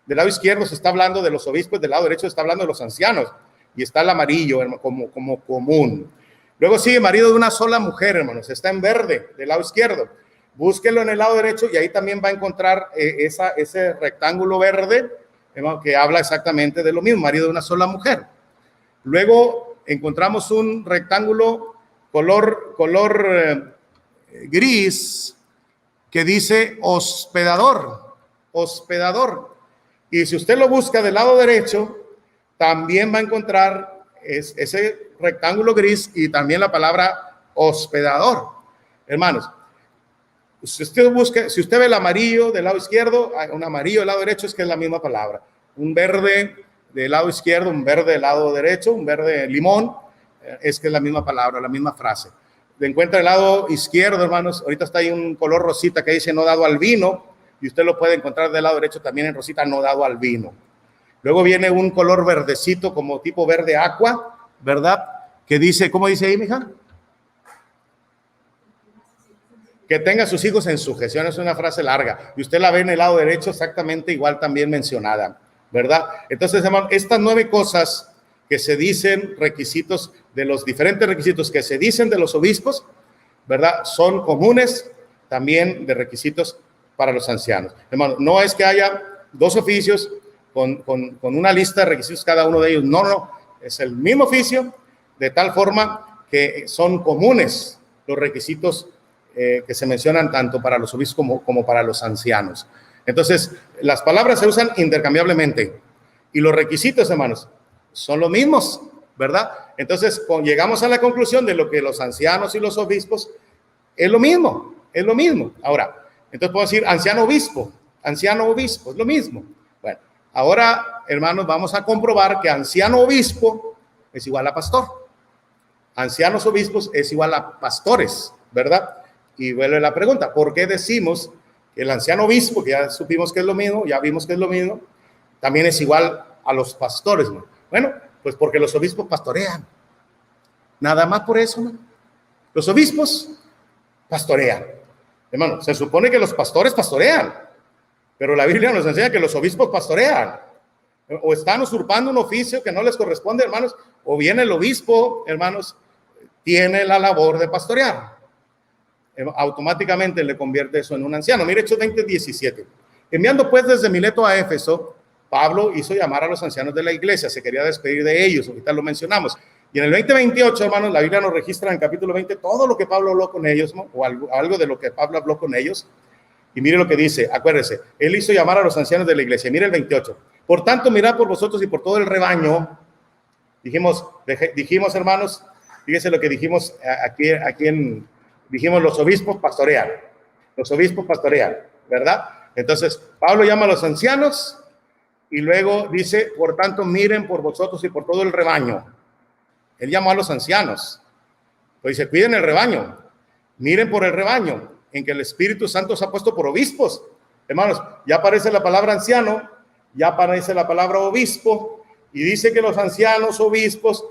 Del lado izquierdo se está hablando de los obispos, del lado derecho se está hablando de los ancianos, y está el amarillo como común. Luego sigue marido de una sola mujer, hermanos, está en verde del lado izquierdo. Búsquelo en el lado derecho y ahí también va a encontrar ese rectángulo verde, hermano, que habla exactamente de lo mismo, marido de una sola mujer. Luego encontramos un rectángulo color gris que dice hospedador. Y si usted lo busca del lado derecho, también va a encontrar ese rectángulo gris y también la palabra hospedador. Hermanos, si usted ve el amarillo del lado izquierdo, un amarillo del lado derecho, es que es la misma palabra. Un verde del lado izquierdo, un verde del lado derecho, un verde limón, es que es la misma palabra, la misma frase. Encuentra el lado izquierdo, hermanos, ahorita está ahí un color rosita que dice no dado al vino, y usted lo puede encontrar del lado derecho también en rosita, no dado al vino. Luego viene un color verdecito como tipo verde aqua, ¿verdad? Que dice, ¿cómo dice ahí, mija? Que tenga a sus hijos en sujeción, es una frase larga, y usted la ve en el lado derecho exactamente igual también mencionada, ¿verdad? Entonces, hermano, estas 9 cosas que se dicen, requisitos de los diferentes requisitos que se dicen de los obispos, ¿verdad? Son comunes también de requisitos para los ancianos. Hermano, no es que haya 2 oficios con una lista de requisitos cada uno de ellos, no, es el mismo oficio, de tal forma que son comunes los requisitos que se mencionan tanto para los obispos como para los ancianos. Entonces, las palabras se usan intercambiablemente y los requisitos, hermanos, son los mismos, ¿verdad? Entonces, llegamos a la conclusión de lo que los ancianos y los obispos es lo mismo. Ahora, entonces puedo decir anciano obispo, es lo mismo. Bueno, ahora, hermanos, vamos a comprobar que anciano obispo es igual a pastor. Ancianos obispos es igual a pastores, ¿verdad? Y vuelve la pregunta, ¿por qué decimos que el anciano obispo, que ya supimos que es lo mismo, ya vimos que es lo mismo, también es igual a los pastores, ¿no? Bueno, pues porque los obispos pastorean. Nada más por eso, ¿no? Los obispos pastorean. Hermano, se supone que los pastores pastorean, pero la Biblia nos enseña que los obispos pastorean. O están usurpando un oficio que no les corresponde, hermanos, o bien el obispo, hermanos, tiene la labor de pastorear. Automáticamente le convierte eso en un anciano. Mire Hechos 20:17. Enviando pues desde Mileto a Éfeso, Pablo hizo llamar a los ancianos de la iglesia, se quería despedir de ellos, ahorita lo mencionamos. Y en el 20:28, hermanos, la Biblia nos registra en el capítulo 20 todo lo que Pablo habló con ellos, ¿no? O algo de lo que Pablo habló con ellos. Y mire lo que dice, acuérdese, él hizo llamar a los ancianos de la iglesia. Mire el 28. Por tanto, mirad por vosotros y por todo el rebaño. Dijimos, hermanos, fíjese lo que dijimos dijimos los obispos pastorean. Los obispos pastorean, ¿verdad? Entonces, Pablo llama a los ancianos y luego dice, por tanto, miren por vosotros y por todo el rebaño. Él llamó a los ancianos. Pues dice, cuiden el rebaño. Miren por el rebaño en que el Espíritu Santo se ha puesto por obispos. Hermanos, ya aparece la palabra anciano, ya aparece la palabra obispo, y dice que los ancianos obispos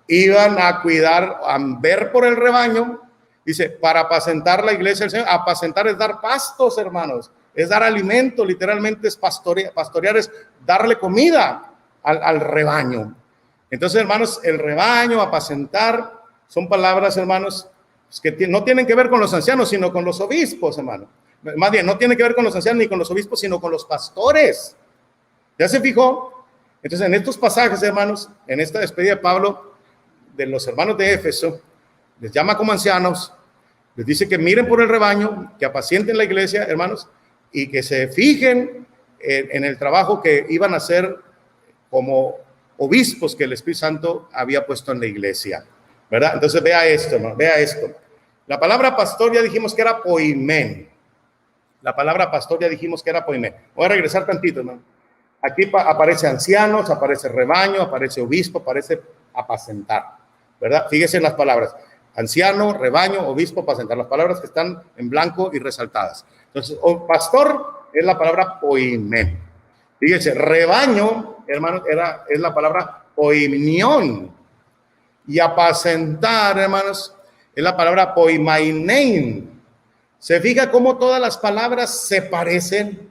iban a cuidar, a ver por el rebaño, dice, para apacentar la iglesia del Señor. Apacentar es dar pastos, hermanos, es dar alimento, literalmente es pastorear es darle comida al rebaño. Entonces, hermanos, el rebaño, apacentar, son palabras, hermanos, que no tienen que ver con los ancianos, sino con los obispos, hermano. Más bien, no tiene que ver con los ancianos ni con los obispos, sino con los pastores. ¿Ya se fijó? Entonces, en estos pasajes, hermanos, en esta despedida de Pablo, de los hermanos de Éfeso, les llama como ancianos, les dice que miren por el rebaño, que apacienten la iglesia, hermanos, y que se fijen en el trabajo que iban a hacer como obispos que el Espíritu Santo había puesto en la iglesia, ¿verdad? Entonces vea esto, hermano, vea esto. La palabra pastor ya dijimos que era poimén. La palabra pastor ya dijimos que era poimén. Voy a regresar tantito, hermano. Aquí aparece ancianos, aparece rebaño, aparece obispo, aparece apacentar, ¿verdad? Fíjese en las palabras. Anciano, rebaño, obispo, apacentar. Las palabras que están en blanco y resaltadas. Entonces, pastor es la palabra poimén. Fíjese, rebaño, hermanos, es la palabra poimnión. Y apacentar, hermanos, es la palabra poimainein. ¿Se fija cómo todas las palabras se parecen?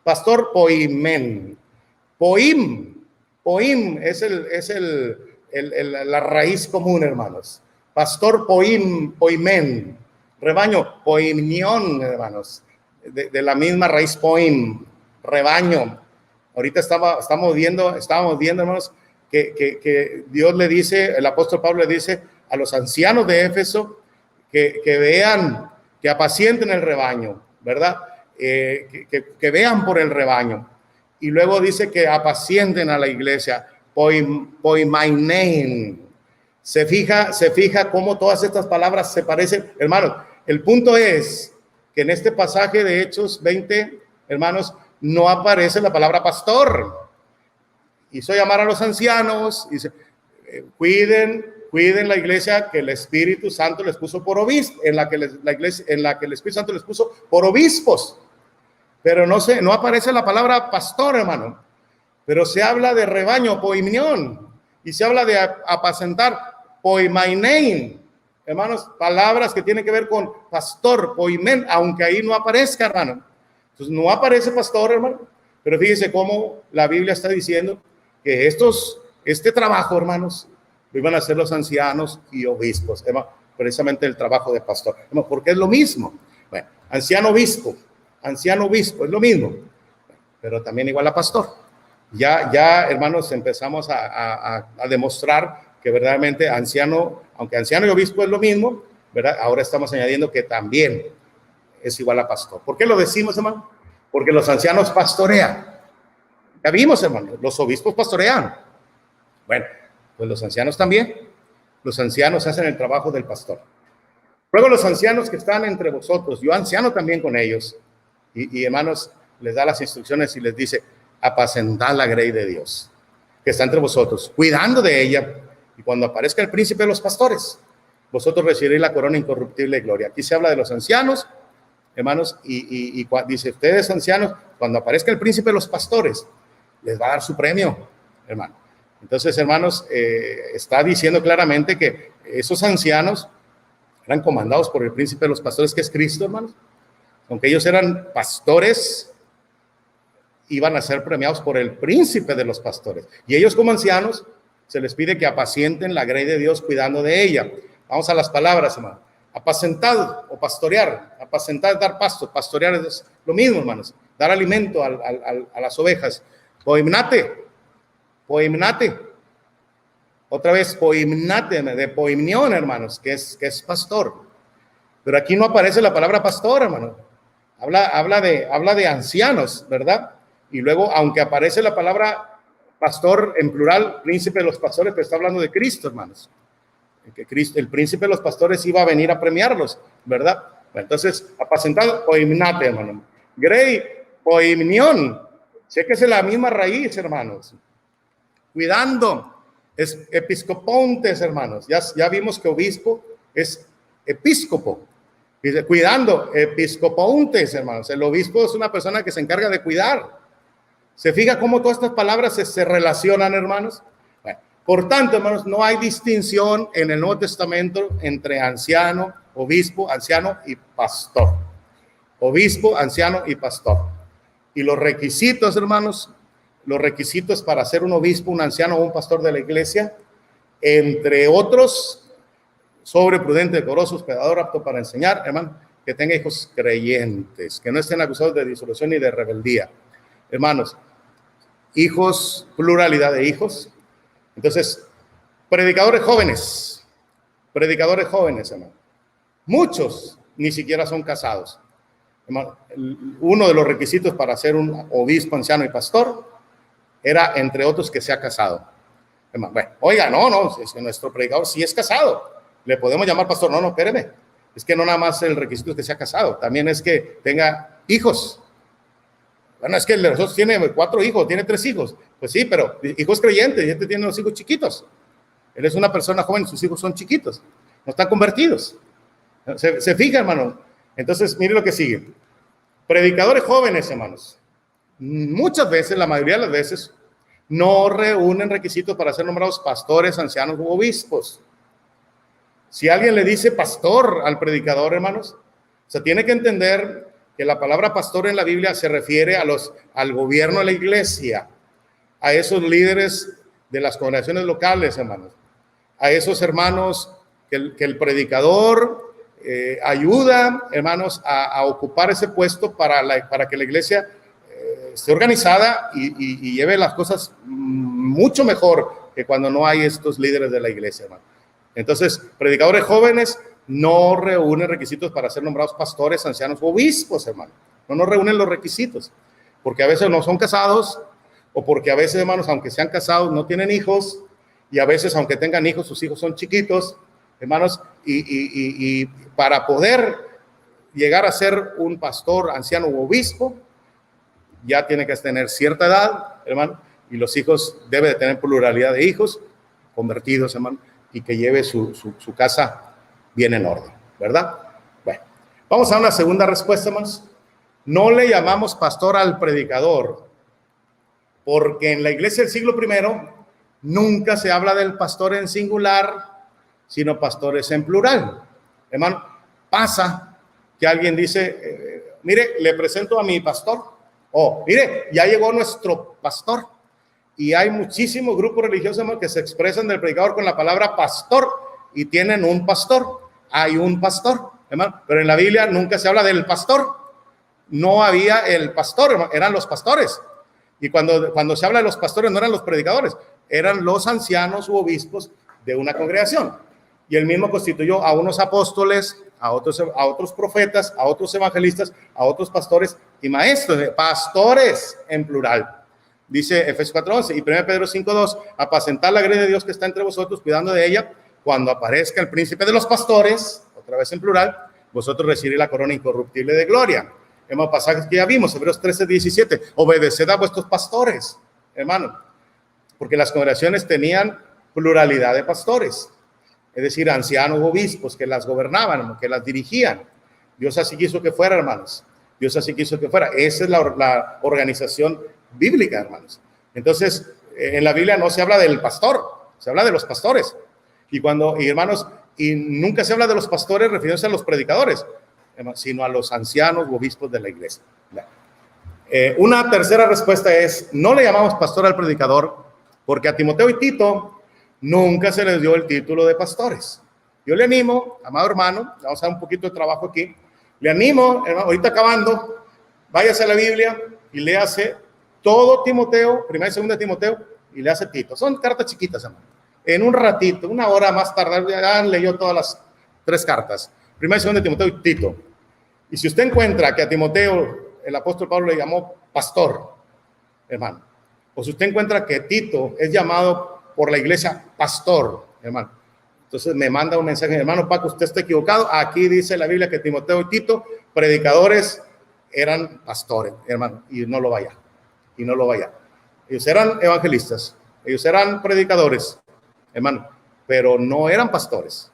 Pastor, poimén. Poim es la raíz común, hermanos. Pastor, poimén. Rebaño, poimnión, hermanos. De la misma raíz poim, rebaño. Ahorita estábamos viendo, hermanos, que Dios le dice, el apóstol Pablo le dice a los ancianos de Éfeso que vean, que apacienten el rebaño, ¿verdad? Que vean por el rebaño. Y luego dice que apacienten a la iglesia, poimainein. Se fija cómo todas estas palabras se parecen. Hermanos, el punto es que en este pasaje de Hechos 20, hermanos, no aparece la palabra pastor. Hizo llamar a los ancianos, dice, cuiden la iglesia que el Espíritu Santo les puso por obispos, en la que el Espíritu Santo les puso por obispos. Pero no aparece la palabra pastor, hermano. Pero se habla de rebaño, poimnión, y se habla de apacentar, poimainein. Hermanos, palabras que tienen que ver con pastor, poimen, aunque ahí no aparezca, hermano. Entonces no aparece pastor, hermano. Pero fíjese cómo la Biblia está diciendo que este trabajo, hermanos, lo iban a hacer los ancianos y obispos, precisamente el trabajo de pastor, porque es lo mismo. Bueno, anciano obispo, es lo mismo, pero también igual a pastor. Ya hermanos, empezamos a demostrar que verdaderamente aunque anciano y obispo es lo mismo, ¿verdad? Ahora estamos añadiendo que también es igual a pastor. ¿Por qué lo decimos, hermano? Porque los ancianos pastorean. Ya vimos, hermano, los obispos pastorean. Bueno, pues los ancianos también. Los ancianos hacen el trabajo del pastor. Luego los ancianos que están entre vosotros, yo anciano también con ellos, y hermanos, les da las instrucciones y les dice, apacentad la grey de Dios, que está entre vosotros, cuidando de ella, y cuando aparezca el príncipe de los pastores, vosotros recibiréis la corona incorruptible de gloria. Aquí se habla de los ancianos, hermanos, y dice, ustedes ancianos, cuando aparezca el príncipe de los pastores, les va a dar su premio, hermano. Entonces, hermanos, está diciendo claramente que esos ancianos eran comandados por el príncipe de los pastores, que es Cristo, hermanos. Aunque ellos eran pastores, iban a ser premiados por el príncipe de los pastores. Y ellos como ancianos, se les pide que apacienten la grey de Dios cuidando de ella. Vamos a las palabras, hermano. Apacentar o pastorear. Apacentar es dar pasto. Pastorear es lo mismo, hermanos. Dar alimento a las ovejas. Poimnate. Poimnate. Otra vez, poimnate, de poimnión, hermanos, que es pastor. Pero aquí no aparece la palabra pastor, hermano. Habla de ancianos, ¿verdad? Y luego, aunque aparece la palabra pastor en plural, príncipe de los pastores, pero está hablando de Cristo, hermanos. Que Cristo, el príncipe de los pastores, iba a venir a premiarlos, ¿verdad? Entonces, apacentado, poimnate, hermano. Grey, poimnión. Sé que es la misma raíz, hermanos. Cuidando. Es episcopontes, hermanos. Ya vimos que obispo es episcopo. Dice, cuidando, episcopontes, hermanos. El obispo es una persona que se encarga de cuidar. ¿Se fija cómo todas estas palabras se relacionan, hermanos? Bueno, por tanto, hermanos, no hay distinción en el Nuevo Testamento entre anciano, obispo, anciano y pastor. Obispo, anciano y pastor. Y los requisitos, hermanos, los requisitos para ser un obispo, un anciano o un pastor de la iglesia, entre otros, sobre, prudente, decoroso, hospedador, apto para enseñar, hermano, que tenga hijos creyentes, que no estén acusados de disolución ni de rebeldía. Hermanos, hijos, pluralidad de hijos. Entonces, predicadores jóvenes, hermano. Muchos ni siquiera son casados. Hermano, uno de los requisitos para ser un obispo, anciano y pastor era, entre otros, que sea casado. Hermano, bueno, oiga, no, es que nuestro predicador sí es casado. ¿Le podemos llamar pastor? No, espéreme. Es que no nada más el requisito es que sea casado, también es que tenga hijos. Bueno, es que nosotros tiene 4 hijos, tiene 3 hijos. Pues sí, pero hijos creyentes, y este tiene unos hijos chiquitos. Él es una persona joven, sus hijos son chiquitos, no están convertidos. ¿Se fija, hermano? Entonces, mire lo que sigue. Predicadores jóvenes, hermanos. Muchas veces, la mayoría de las veces, no reúnen requisitos para ser nombrados pastores, ancianos u obispos. Si alguien le dice pastor al predicador, hermanos, se tiene que entender que la palabra pastor en la Biblia se refiere al gobierno de la iglesia, a esos líderes de las congregaciones locales, hermanos, a esos hermanos que el predicador ayuda, hermanos, a ocupar ese puesto para que la iglesia esté organizada y lleve las cosas mucho mejor que cuando no hay estos líderes de la iglesia, hermano. Entonces, predicadores jóvenes no reúnen requisitos para ser nombrados pastores, ancianos o obispos, hermano. No reúnen los requisitos, porque a veces no son casados, o porque a veces, hermanos, aunque sean casados, no tienen hijos, y a veces, aunque tengan hijos, sus hijos son chiquitos, hermanos, y para poder llegar a ser un pastor, anciano u obispo, ya tiene que tener cierta edad, hermano, y los hijos debe de tener pluralidad de hijos convertidos, hermano, y que lleve su casa bien en orden, ¿verdad? Bueno, vamos a una segunda respuesta, hermanos. No le llamamos pastor al predicador, porque en la iglesia del siglo I nunca se habla del pastor en singular, sino pastores en plural. Hermano, pasa que alguien dice, mire, le presento a mi pastor, mire, ya llegó nuestro pastor. Y hay muchísimos grupos religiosos, hermano, que se expresan del predicador con la palabra pastor y tienen un pastor. Hay un pastor, hermano, pero en la Biblia nunca se habla del pastor. No había el pastor, hermano, eran los pastores. Y cuando se habla de los pastores, no eran los predicadores, eran los ancianos u obispos de una congregación. Y él mismo constituyó a unos apóstoles, a otros profetas, a otros evangelistas, a otros pastores y maestros, pastores en plural. Dice Efesios 4:11 y 1 Pedro 5:2, apacentar la grey de Dios que está entre vosotros, cuidando de ella, cuando aparezca el príncipe de los pastores, otra vez en plural, vosotros recibiréis la corona incorruptible de gloria. Hemos pasajes que ya vimos, Hebreos 13:17, obedeced a vuestros pastores, hermano, porque las congregaciones tenían pluralidad de pastores, es decir, ancianos o obispos que las gobernaban, que las dirigían. Dios así quiso que fuera, hermanos. Dios así quiso que fuera. Esa es la organización bíblica, hermanos. Entonces, en la Biblia no se habla del pastor, se habla de los pastores. Y hermanos, y nunca se habla de los pastores refiriéndose a los predicadores. sino a los ancianos u obispos de la iglesia. Una tercera respuesta es, no le llamamos pastor al predicador porque a Timoteo y Tito nunca se les dio el título de pastores. Yo le animo, amado hermano, vamos a dar un poquito de trabajo aquí, le animo, hermano, ahorita acabando, váyase a la Biblia y léase todo Timoteo, primera y segunda Timoteo, y léase Tito. Son cartas chiquitas, hermano. En un ratito, una hora más tarde, ya leyó todas las 3 cartas, primera y segunda Timoteo y Tito. Y si usted encuentra que a Timoteo el apóstol Pablo le llamó pastor, hermano, o si usted encuentra que Tito es llamado por la iglesia pastor, hermano, entonces me manda un mensaje, hermano Paco, usted está equivocado, aquí dice la Biblia que Timoteo y Tito, predicadores, eran pastores, hermano, y no lo vaya, ellos eran evangelistas, ellos eran predicadores, hermano, pero no eran pastores,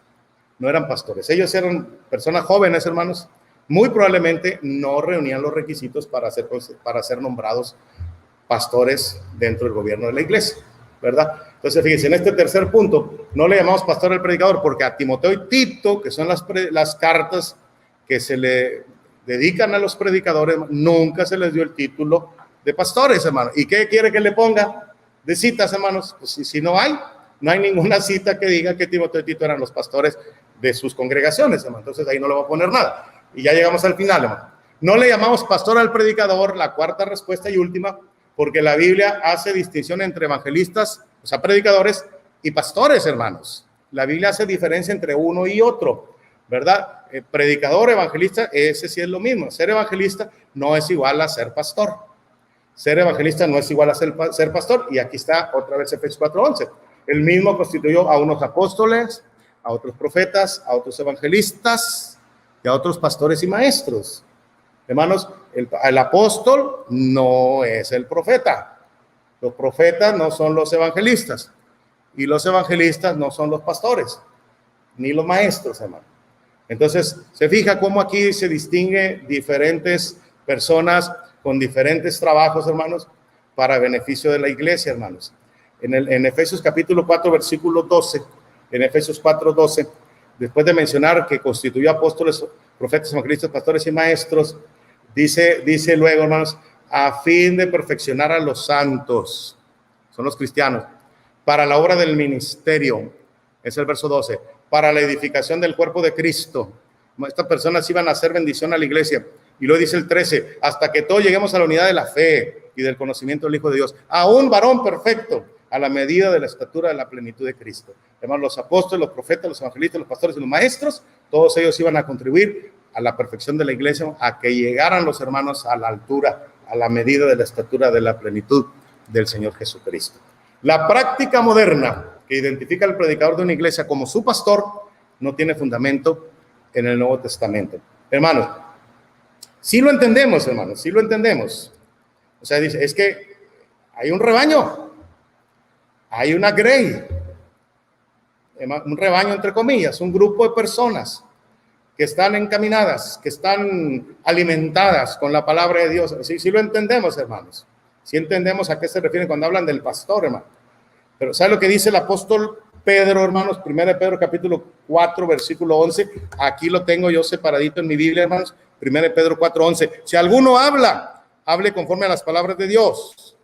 ellos eran personas jóvenes, hermanos, muy probablemente no reunían los requisitos para ser nombrados pastores dentro del gobierno de la iglesia, ¿verdad? Entonces, fíjense, en este tercer punto, no le llamamos pastor al predicador porque a Timoteo y Tito, que son las cartas que se le dedican a los predicadores, nunca se les dio el título de pastores, hermano. ¿Y qué quiere que le ponga de citas, hermanos? Pues si no hay ninguna cita que diga que Timoteo y Tito eran los pastores de sus congregaciones, hermano. Entonces ahí no le voy a poner nada. Y ya llegamos al final, hermano. No le llamamos pastor al predicador, la cuarta respuesta y última, porque la Biblia hace distinción entre evangelistas, o sea, predicadores y pastores, hermanos. La Biblia hace diferencia entre uno y otro, ¿verdad? Predicador, evangelista, ese sí es lo mismo. Ser evangelista no es igual a ser pastor. Ser evangelista no es igual a ser pastor. Y aquí está otra vez Efesios 4:11. El mismo constituyó a unos apóstoles, a otros profetas, a otros evangelistas y a otros pastores y maestros. Hermanos, el apóstol no es el profeta. Los profetas no son los evangelistas. Y los evangelistas no son los pastores, ni los maestros, hermano. Entonces, se fija cómo aquí se distingue diferentes personas con diferentes trabajos, hermanos, para beneficio de la iglesia, hermanos. En Efesios capítulo 4, versículo 12, en Efesios 4:12, después de mencionar que constituyó apóstoles, profetas, evangelistas, pastores y maestros, dice luego, hermanos, a fin de perfeccionar a los santos, son los cristianos, para la obra del ministerio, es el verso 12, para la edificación del cuerpo de Cristo. Estas personas iban a hacer bendición a la iglesia. Y luego dice el 13, hasta que todos lleguemos a la unidad de la fe y del conocimiento del Hijo de Dios, a un varón perfecto, a la medida de la estatura de la plenitud de Cristo. Además, los apóstoles, los profetas, los evangelistas, los pastores y los maestros, todos ellos iban a contribuir a la perfección de la iglesia, a que llegaran los hermanos a la altura, a la medida de la estatura de la plenitud del Señor Jesucristo. La práctica moderna que identifica al predicador de una iglesia como su pastor no tiene fundamento en el Nuevo Testamento. Hermanos, sí lo entendemos, hermanos, sí lo entendemos. O sea, dice, es que hay un rebaño, hay una grey, un rebaño entre comillas, un grupo de personas que están encaminadas, que están alimentadas con la palabra de Dios. Sí lo entendemos, hermanos. Sí entendemos a qué se refieren cuando hablan del pastor, hermano. Pero ¿sabe lo que dice el apóstol Pedro, hermanos? 1 Pedro capítulo 4, versículo 11. Aquí lo tengo yo separadito en mi Biblia, hermanos. 1 Pedro 4, 11. Si alguno habla, hable conforme a las palabras de Dios.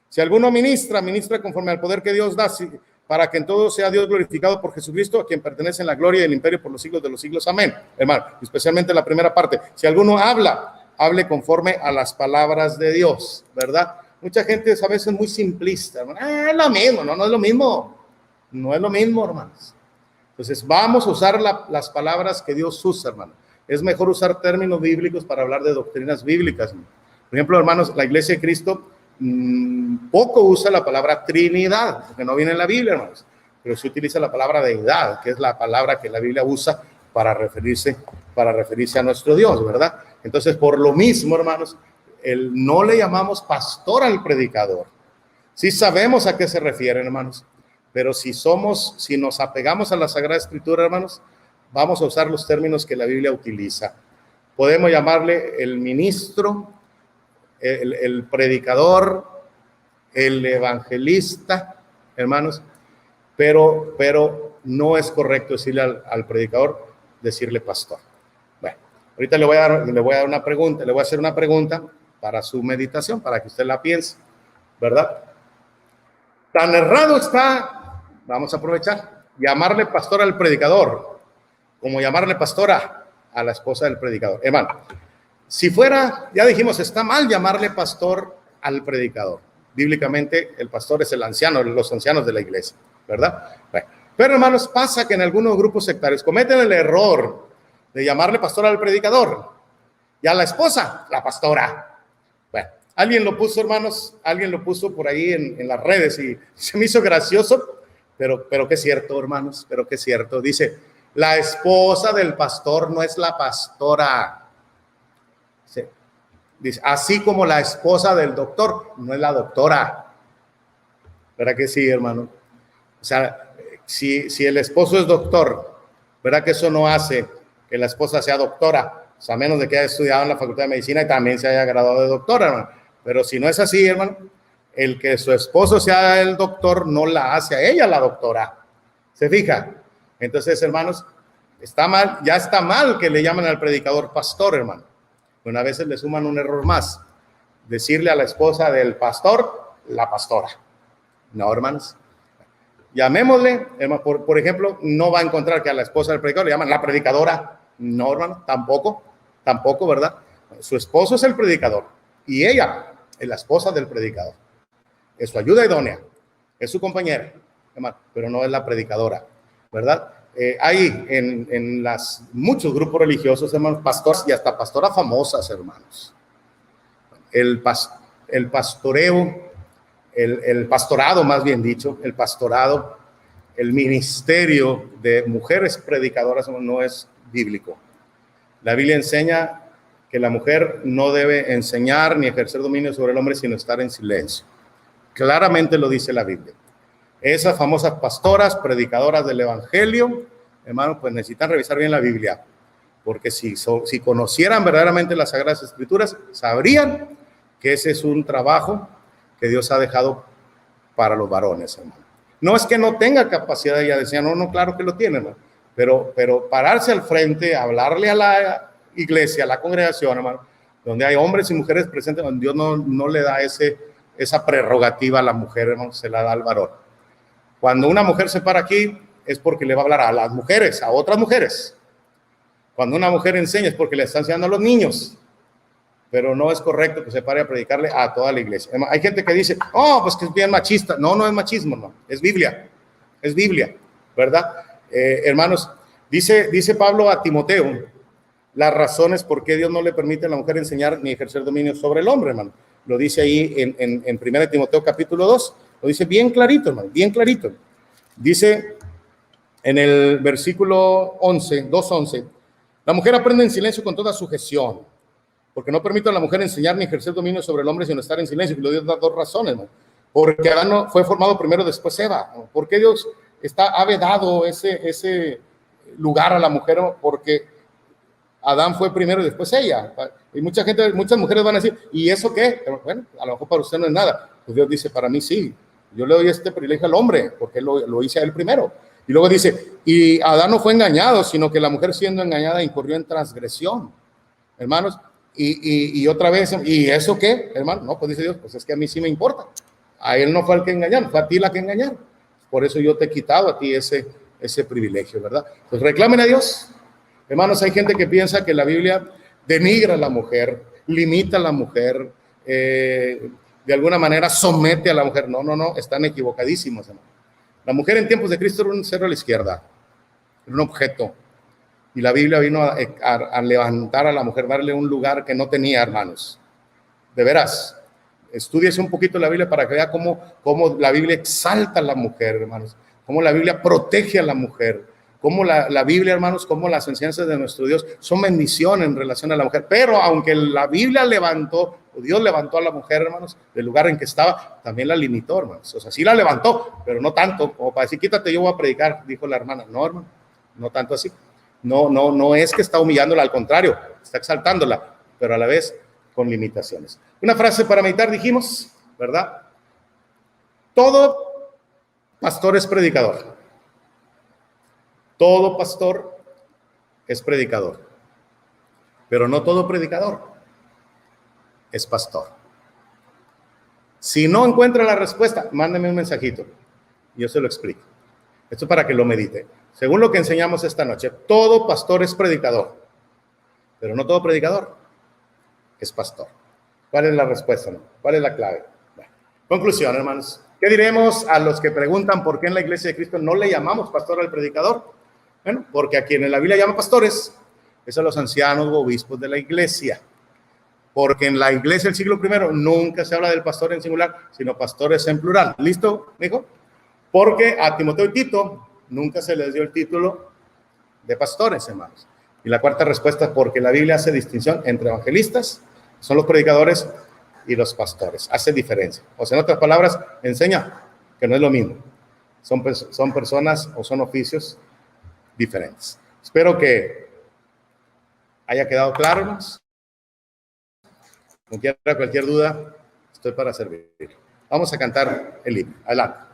Si alguno ministra, ministra conforme al poder que Dios da, para que en todo sea Dios glorificado por Jesucristo, a quien pertenece en la gloria y el imperio por los siglos de los siglos. Amén. Hermano, especialmente la primera parte. Si alguno habla, hable conforme a las palabras de Dios, ¿verdad? Mucha gente es a veces muy simplista. Es lo mismo, no es lo mismo. No es lo mismo, hermanos. Entonces, vamos a usar las palabras que Dios usa, hermano. Es mejor usar términos bíblicos para hablar de doctrinas bíblicas. Por ejemplo, hermanos, la Iglesia de Cristo poco usa la palabra Trinidad, porque no viene en la Biblia, hermanos. Pero sí utiliza la palabra deidad, que es la palabra que la Biblia usa para referirse a nuestro Dios, ¿verdad? Entonces, por lo mismo, hermanos, no le llamamos pastor al predicador. Sí sabemos a qué se refieren, hermanos, pero si nos apegamos a la Sagrada Escritura, hermanos, vamos a usar los términos que la Biblia utiliza. Podemos llamarle el ministro, el predicador, el evangelista, hermanos, pero no es correcto decirle al predicador, decirle pastor. Bueno, Ahorita le voy a dar una pregunta, le voy a hacer una pregunta para su meditación, para que usted la piense, ¿verdad? Tan errado está, vamos a aprovechar, llamarle pastor al predicador, como llamarle pastora a la esposa del predicador. Hermano, si fuera, ya dijimos, está mal llamarle pastor al predicador. Bíblicamente, el pastor es el anciano, los ancianos de la iglesia, ¿verdad? Bueno, pero hermanos, pasa que en algunos grupos sectarios cometen el error de llamarle pastor al predicador y a la esposa, la pastora. Bueno, alguien lo puso, hermanos, alguien lo puso por ahí en las redes y se me hizo gracioso, pero que es cierto, hermanos, pero que es cierto. Dice, la esposa del pastor no es la pastora. Sí. Dice, así como la esposa del doctor no es la doctora. ¿Verdad que sí, hermano? O sea, si el esposo es doctor, ¿verdad que eso no hace que la esposa sea doctora? O sea, a menos de que haya estudiado en la Facultad de Medicina y también se haya graduado de doctora, hermano. Pero si no es así, hermano, el que su esposo sea el doctor no la hace a ella la doctora. ¿Se fija? Entonces, hermanos, está mal, ya está mal que le llamen al predicador pastor, hermano. Una vez le suman un error más, decirle a la esposa del pastor, la pastora. No, hermanos. Llamémosle, hermano, por ejemplo, no va a encontrar que a la esposa del predicador le llaman la predicadora. No, hermano, tampoco, ¿verdad? Su esposo es el predicador y ella es la esposa del predicador. Es su ayuda idónea, es su compañera, hermano, pero no es la predicadora, ¿verdad? Hay en muchos grupos religiosos, hermanos, pastores y hasta pastoras famosas, hermanos. El pastoreo, el pastorado, más bien dicho, el pastorado, el ministerio de mujeres predicadoras no es bíblico. La Biblia enseña que la mujer no debe enseñar ni ejercer dominio sobre el hombre, sino estar en silencio. Claramente lo dice la Biblia. Esas famosas pastoras, predicadoras del evangelio, hermanos, pues necesitan revisar bien la Biblia, porque si conocieran verdaderamente las Sagradas Escrituras, sabrían que ese es un trabajo que Dios ha dejado para los varones, hermano. No es que no tenga capacidad ella de enseñar, no, claro que lo tiene, hermano, pero pararse al frente, hablarle a la iglesia, a la congregación, hermano, donde hay hombres y mujeres presentes, Dios no le da esa prerrogativa a la mujer, hermano, se la da al varón. Cuando una mujer se para aquí, es porque le va a hablar a las mujeres, a otras mujeres. Cuando una mujer enseña, es porque le está enseñando a los niños. Pero no es correcto que se pare a predicarle a toda la iglesia. Hay gente que dice, oh, pues que es bien machista. No es machismo, no. Es Biblia, ¿verdad? Hermanos, dice Pablo a Timoteo las razones por qué Dios no le permite a la mujer enseñar ni ejercer dominio sobre el hombre, hermano. Lo dice ahí en 1 Timoteo capítulo 2. Lo dice bien clarito, hermano, bien clarito. Dice en el versículo 2:11, la mujer aprende en silencio con toda sujeción, porque no permite a la mujer enseñar ni ejercer dominio sobre el hombre, sino estar en silencio. Y lo Dios da dos razones, ¿no? Porque Adán fue formado primero, después Eva, ¿no? ¿Por qué Dios ha vedado ese lugar a la mujer? ¿No? Porque Adán fue primero y después ella. Y muchas mujeres van a decir, ¿y eso qué? Pero bueno, a lo mejor para usted no es nada. Pues Dios dice, para mí sí. Yo le doy este privilegio al hombre, porque lo hice a él primero. Y luego dice, y Adán no fue engañado, sino que la mujer siendo engañada incurrió en transgresión. Hermanos, y otra vez, ¿y eso qué, hermano? No, pues dice Dios, pues es que a mí sí me importa. A él no fue el que engañaron, fue a ti la que engañaron. Por eso yo te he quitado a ti ese privilegio, ¿verdad? Pues reclamen a Dios. Hermanos, hay gente que piensa que la Biblia denigra a la mujer, limita a la mujer, de alguna manera somete a la mujer. No, están equivocadísimos, hermano. La mujer en tiempos de Cristo era un cero a la izquierda, era un objeto. Y la Biblia vino a levantar a la mujer, darle un lugar que no tenía, hermanos. De veras, estúdiese un poquito la Biblia para que vea cómo la Biblia exalta a la mujer, hermanos. Cómo la Biblia protege a la mujer. Cómo la Biblia, hermanos, cómo las enseñanzas de nuestro Dios son bendición en relación a la mujer. Pero aunque la Biblia Dios levantó a la mujer, hermanos, del lugar en que estaba, también la limitó, hermanos. O sea, sí la levantó, pero no tanto, como para decir, quítate, yo voy a predicar, dijo la hermana. No, hermano, no tanto así. No es que está humillándola, al contrario, está exaltándola, pero a la vez con limitaciones. Una frase para meditar, dijimos, ¿verdad? Todo pastor es predicador. Todo pastor es predicador. pero no todo predicador es pastor. Si no encuentra la respuesta, mándeme un mensajito. Yo se lo explico. Esto es para que lo medite. Según lo que enseñamos esta noche, todo pastor es predicador, pero no todo predicador es pastor. ¿Cuál es la respuesta? ¿Cuál es la clave? Bueno, conclusión, hermanos. ¿Qué diremos a los que preguntan por qué en la Iglesia de Cristo no le llamamos pastor al predicador? Bueno, porque a quienes la Biblia llama pastores es a los ancianos o obispos de la Iglesia. Porque en la Iglesia del siglo I nunca se habla del pastor en singular, sino pastores en plural. ¿Listo, mijo? Porque a Timoteo y Tito nunca se les dio el título de pastores, hermanos. Y la cuarta respuesta es porque la Biblia hace distinción entre evangelistas, son los predicadores, y los pastores. Hace diferencia. O sea, en otras palabras, enseña que no es lo mismo. Son personas o son oficios diferentes. Espero que haya quedado claro, hermanos. Cualquier duda, estoy para servir. Vamos a cantar el himno. Adelante.